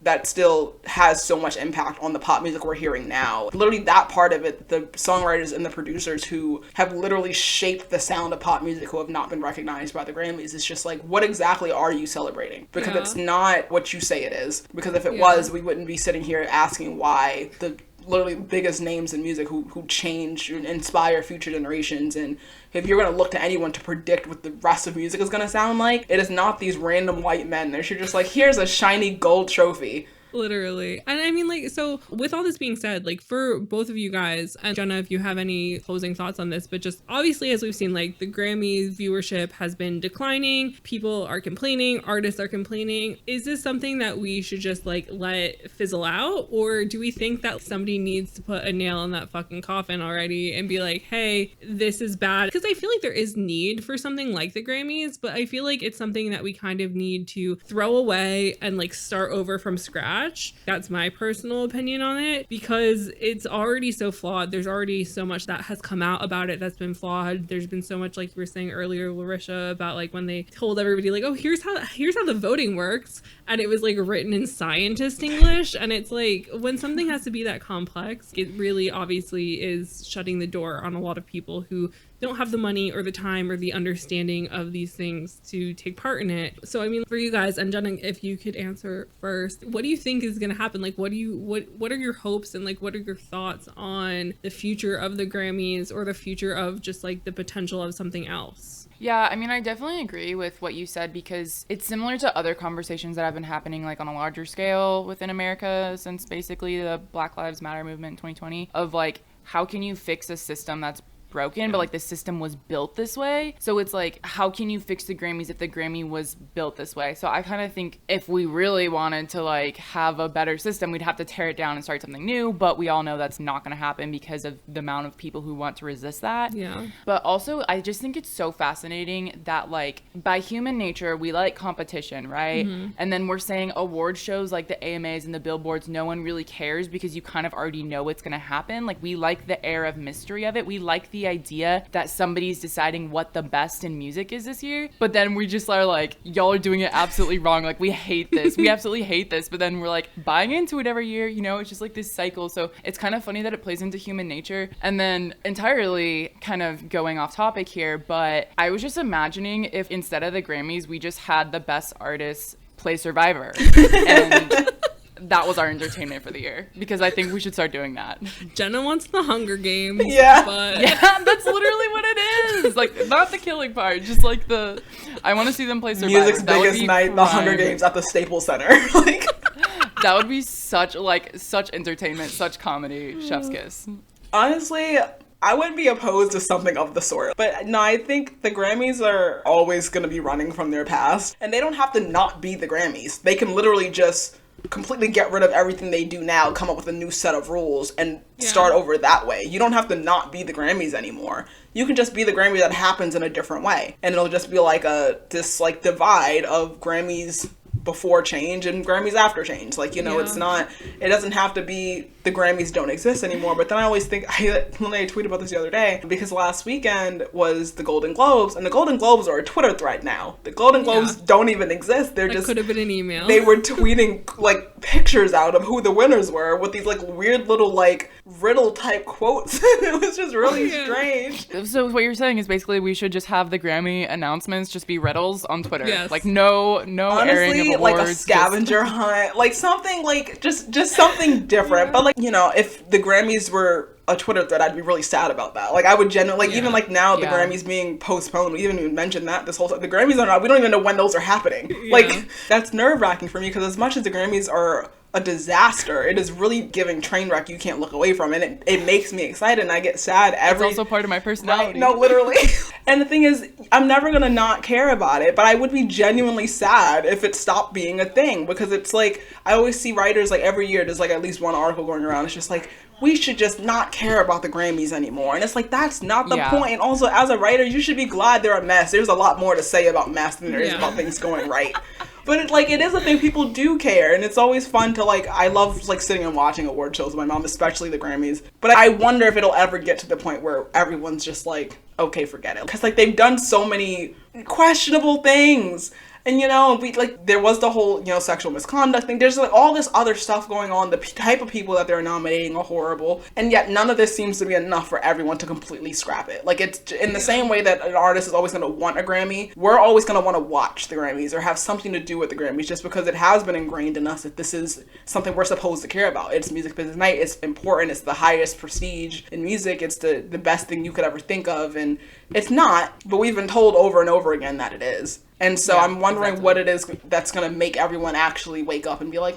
that still has so much impact on the pop music we're hearing now. Literally that part of it, the songwriters and the producers who have literally shaped the sound of pop music who have not been recognized by the Grammys, is just like, what exactly are you celebrating? Because it's not what you say it is. Because if it was, we wouldn't be sitting here asking why the literally biggest names in music who change and inspire future generations. And if you're going to look to anyone to predict what the rest of music is going to sound like, it is not these random white men. They're just like, here's a shiny gold trophy. Literally. And I mean, like, so with all this being said, like, for both of you guys, and Jenna, if you have any closing thoughts on this, but just obviously, as we've seen, like, the Grammys viewership has been declining. People are complaining. Artists are complaining. Is this something that we should just, like, let fizzle out? Or do we think that somebody needs to put a nail in that fucking coffin already and be like, hey, this is bad? Because I feel like there is need for something like the Grammys, but I feel like it's something that we kind of need to throw away and, like, start over from scratch. watch. That's my personal opinion on it, because it's already so flawed. There's already so much that has come out about it that's been flawed. There's been so much, like you were saying earlier, Larisha, about like when they told everybody like, oh, here's how the voting works, and it was like written in scientist English. And it's like, when something has to be that complex, it really obviously is shutting the door on a lot of people who don't have the money or the time or the understanding of these things to take part in it. So I mean, for you guys, and Jenna, if you could answer first, what do you think is going to happen? Like, what are your hopes, and like what are your thoughts on the future of the Grammys, or the future of just like the potential of something else? Yeah, I mean, I definitely agree with what you said, because it's similar to other conversations that have been happening like on a larger scale within America since basically the Black Lives Matter movement in 2020, of like, how can you fix a system that's broken, but like the system was built this way. So it's like, how can you fix the Grammys if the Grammy was built this way? So I kind of think if we really wanted to like have a better system, we'd have to tear it down and start something new, but we all know that's not going to happen because of the amount of people who want to resist that. Yeah. But also, I just think it's so fascinating that like by human nature, we like competition, right? Mm-hmm. And then we're saying award shows like the AMAs and the Billboards, no one really cares because you kind of already know what's going to happen. Like, we like the air of mystery of it. We like the idea that somebody's deciding what the best in music is this year, but then we just are like, y'all are doing it absolutely wrong. Like, we hate this. We absolutely hate this. But then we're like buying into it every year. You know, it's just like this cycle. So it's kind of funny that it plays into human nature. And then entirely kind of going off topic here, but I was just imagining if instead of the Grammys, we just had the best artists play Survivor. And that was our entertainment for the year, because I think we should start doing that. Jenna wants the Hunger Games. Yeah. But yeah, that's literally what it is. Like, not the killing part, just like I want to see them play Survivor. Music's biggest night, the Hunger Games at the Staples Center. Like, that would be such entertainment, such comedy, chef's kiss. Honestly, I wouldn't be opposed to something of the sort. But no, I think the Grammys are always going to be running from their past. And they don't have to not be the Grammys. They can literally just completely get rid of everything they do now, come up with a new set of rules, and start over that way. You don't have to not be the Grammys anymore. You can just be the Grammy that happens in a different way. And it'll just be like this divide of Grammys before change and Grammys after change. Like, you know, it doesn't have to be the Grammys don't exist anymore. But then I always think, I tweeted about this the other day, because last weekend was the Golden Globes, and the Golden Globes are a Twitter thread now. The Golden Globes don't even exist. They're just, could have been an email. They were tweeting like pictures out of who the winners were with these like weird little like riddle type quotes. It was just really strange. So what you're saying is basically we should just have the Grammy announcements just be riddles on Twitter. Yes. Like no Honestly, airing of awards, like a scavenger hunt, like something like just something different. But like, you know, if the Grammys were a Twitter thread, I'd be really sad about that. Like, I would genuinely, even like now the Grammys being postponed, we haven't even mentioned that this whole time. The Grammys are not, we don't even know when those are happening. Like, that's nerve-wracking for me, because as much as the Grammys are a disaster, it is really giving train wreck you can't look away from, and it makes me excited, and I get sad It's also part of my personality. Right? No, literally. And the thing is, I'm never gonna not care about it, but I would be genuinely sad if it stopped being a thing, because it's like, I always see writers, like every year there's like at least one article going around, it's just like, we should just not care about the Grammys anymore. And it's like, that's not the point. And also, as a writer, you should be glad they're a mess. There's a lot more to say about mess than there is about things going right. But it is a thing, people do care, and it's always fun to I love sitting and watching award shows with my mom, especially the Grammys. But I wonder if it'll ever get to the point where everyone's just like, okay, forget it. Because they've done so many questionable things. And, you know, there was the whole, you know, sexual misconduct thing. There's, all this other stuff going on. The type of people that they're nominating are horrible. And yet none of this seems to be enough for everyone to completely scrap it. It's in the same way that an artist is always going to want a Grammy, we're always going to want to watch the Grammys or have something to do with the Grammys, just because it has been ingrained in us that this is something we're supposed to care about. It's Music Business Night. It's important. It's the highest prestige in music. It's the best thing you could ever think of. And it's not, but we've been told over and over again that it is. And so I'm wondering what it is that's going to make everyone actually wake up and be like,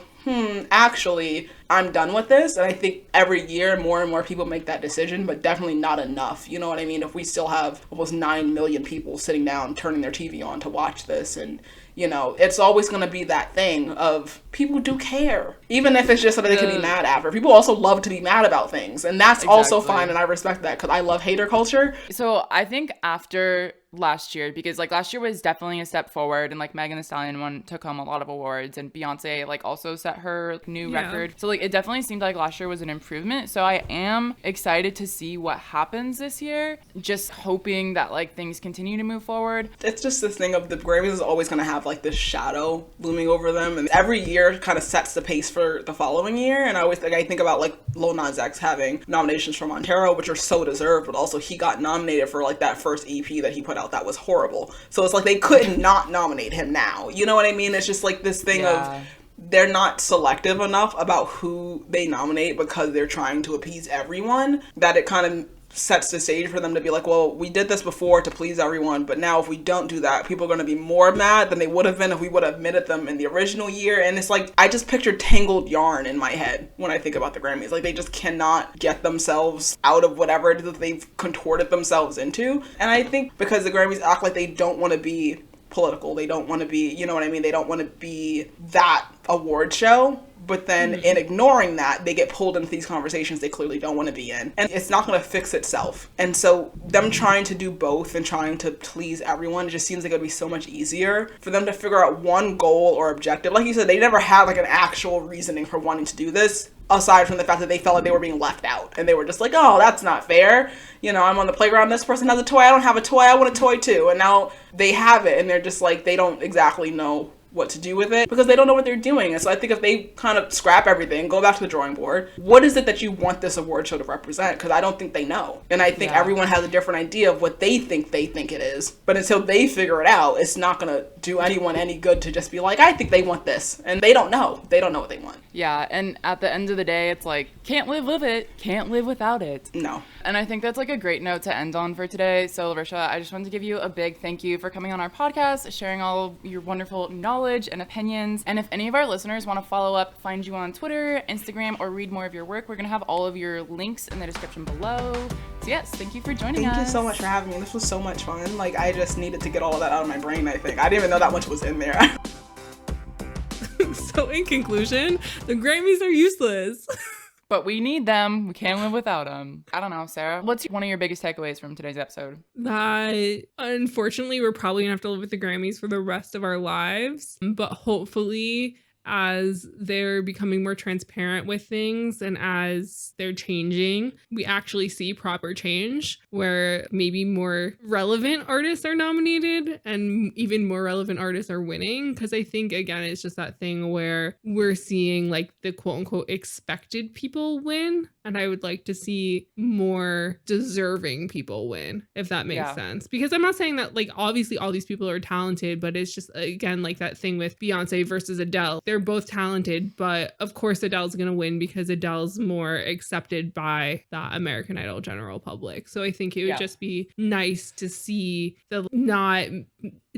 actually, I'm done with this. And I think every year more and more people make that decision, but definitely not enough. You know what I mean? If we still have almost 9 million people sitting down, turning their TV on to watch this, and you know, it's always going to be that thing of people do care. Even if it's just so that they can be mad after. People also love to be mad about things. And that's also fine. And I respect that because I love hater culture. So I think after last year, because like last year was definitely a step forward, and like Megan Thee Stallion took home a lot of awards, and Beyonce like also set her new record. So like it definitely seemed like last year was an improvement. So I am excited to see what happens this year. Just hoping that like things continue to move forward. It's just this thing of the Grammys is always going to have like this shadow looming over them, and every year kind of sets the pace for the following year. And I think about like Lil Nas X having nominations from Montero, which are so deserved, but also he got nominated for like that first EP that he put out that was horrible. So it's like they couldn't not nominate him now. You know what I mean? It's just like this thing of they're not selective enough about who they nominate because they're trying to appease everyone, that it kind of sets the stage for them to be like, well, we did this before to please everyone, but now if we don't do that, people are going to be more mad than they would have been if we would have admitted them in the original year. And it's like, I just picture tangled yarn in my head when I think about the Grammys. Like, they just cannot get themselves out of whatever it is that they've contorted themselves into. And I think because the Grammys act like they don't want to be political, they don't want to be, you know what I mean, they don't want to be that award show. But then in ignoring that, they get pulled into these conversations they clearly don't want to be in. And it's not going to fix itself. And so them trying to do both and trying to please everyone, it just seems like it would be so much easier for them to figure out one goal or objective. Like you said, they never had like an actual reasoning for wanting to do this, aside from the fact that they felt like they were being left out. And they were just like, oh, that's not fair. You know, I'm on the playground, this person has a toy, I don't have a toy, I want a toy too. And now they have it, and they're just like, they don't exactly know what to do with it because they don't know what they're doing. And so I think if they kind of scrap everything, go back to the drawing board, what is it that you want this award show to represent? Because I don't think they know. And I think everyone has a different idea of what they think it is. But until they figure it out, it's not going to do anyone any good to just be like, I think they want this. And they don't know. They don't know what they want. Yeah, and at the end of the day, it's like, can't live with it, can't live without it. No. And I think that's like a great note to end on for today. So Larisha, I just wanted to give you a big thank you for coming on our podcast, sharing all of your wonderful knowledge and opinions. And if any of our listeners want to follow up, find you on Twitter, Instagram, or read more of your work, we're going to have all of your links in the description below. So yes, thank you for joining us. Thank you so much for having me. This was so much fun. Like, I just needed to get all of that out of my brain, I think. I didn't even know that much was in there. So in conclusion, the Grammys are useless. But we need them. We can't live without them. I don't know, Sarah. What's one of your biggest takeaways from today's episode? That unfortunately, we're probably gonna have to live with the Grammys for the rest of our lives. But hopefully, as they're becoming more transparent with things and as they're changing, we actually see proper change where maybe more relevant artists are nominated and even more relevant artists are winning. Because I think, again, it's just that thing where we're seeing like the quote unquote expected people win. And I would like to see more deserving people win, if that makes sense. Because I'm not saying that, like, obviously all these people are talented, but it's just, again, like that thing with Beyonce versus Adele. They're both talented, but of course Adele's going to win because Adele's more accepted by the American Idol general public. So I think it would just be nice to see the not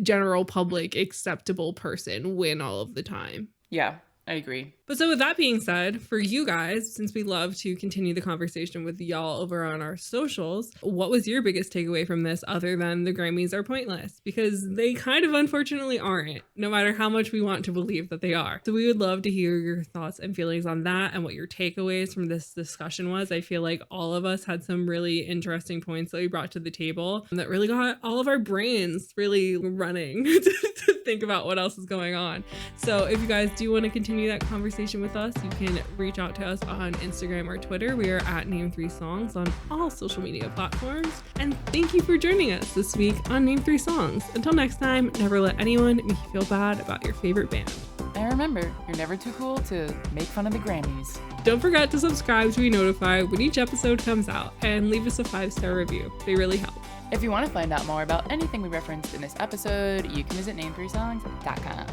general public acceptable person win all of the time. Yeah, I agree. But so with that being said, for you guys, since we love to continue the conversation with y'all over on our socials, what was your biggest takeaway from this other than the Grammys are pointless? Because they kind of unfortunately aren't, no matter how much we want to believe that they are. So we would love to hear your thoughts and feelings on that and what your takeaways from this discussion was. I feel like all of us had some really interesting points that we brought to the table that really got all of our brains really running to think about what else is going on. So if you guys do want to continue that conversation with us, you can reach out to us on Instagram or Twitter. We are at Name3Songs on all social media platforms. And thank you for joining us this week on Name3Songs. Until next time, never let anyone make you feel bad about your favorite band. And remember, you're never too cool to make fun of the Grammys. Don't forget to subscribe to be notified when each episode comes out and leave us a 5-star review. They really help. If you want to find out more about anything we referenced in this episode, you can visit Name3Songs.com.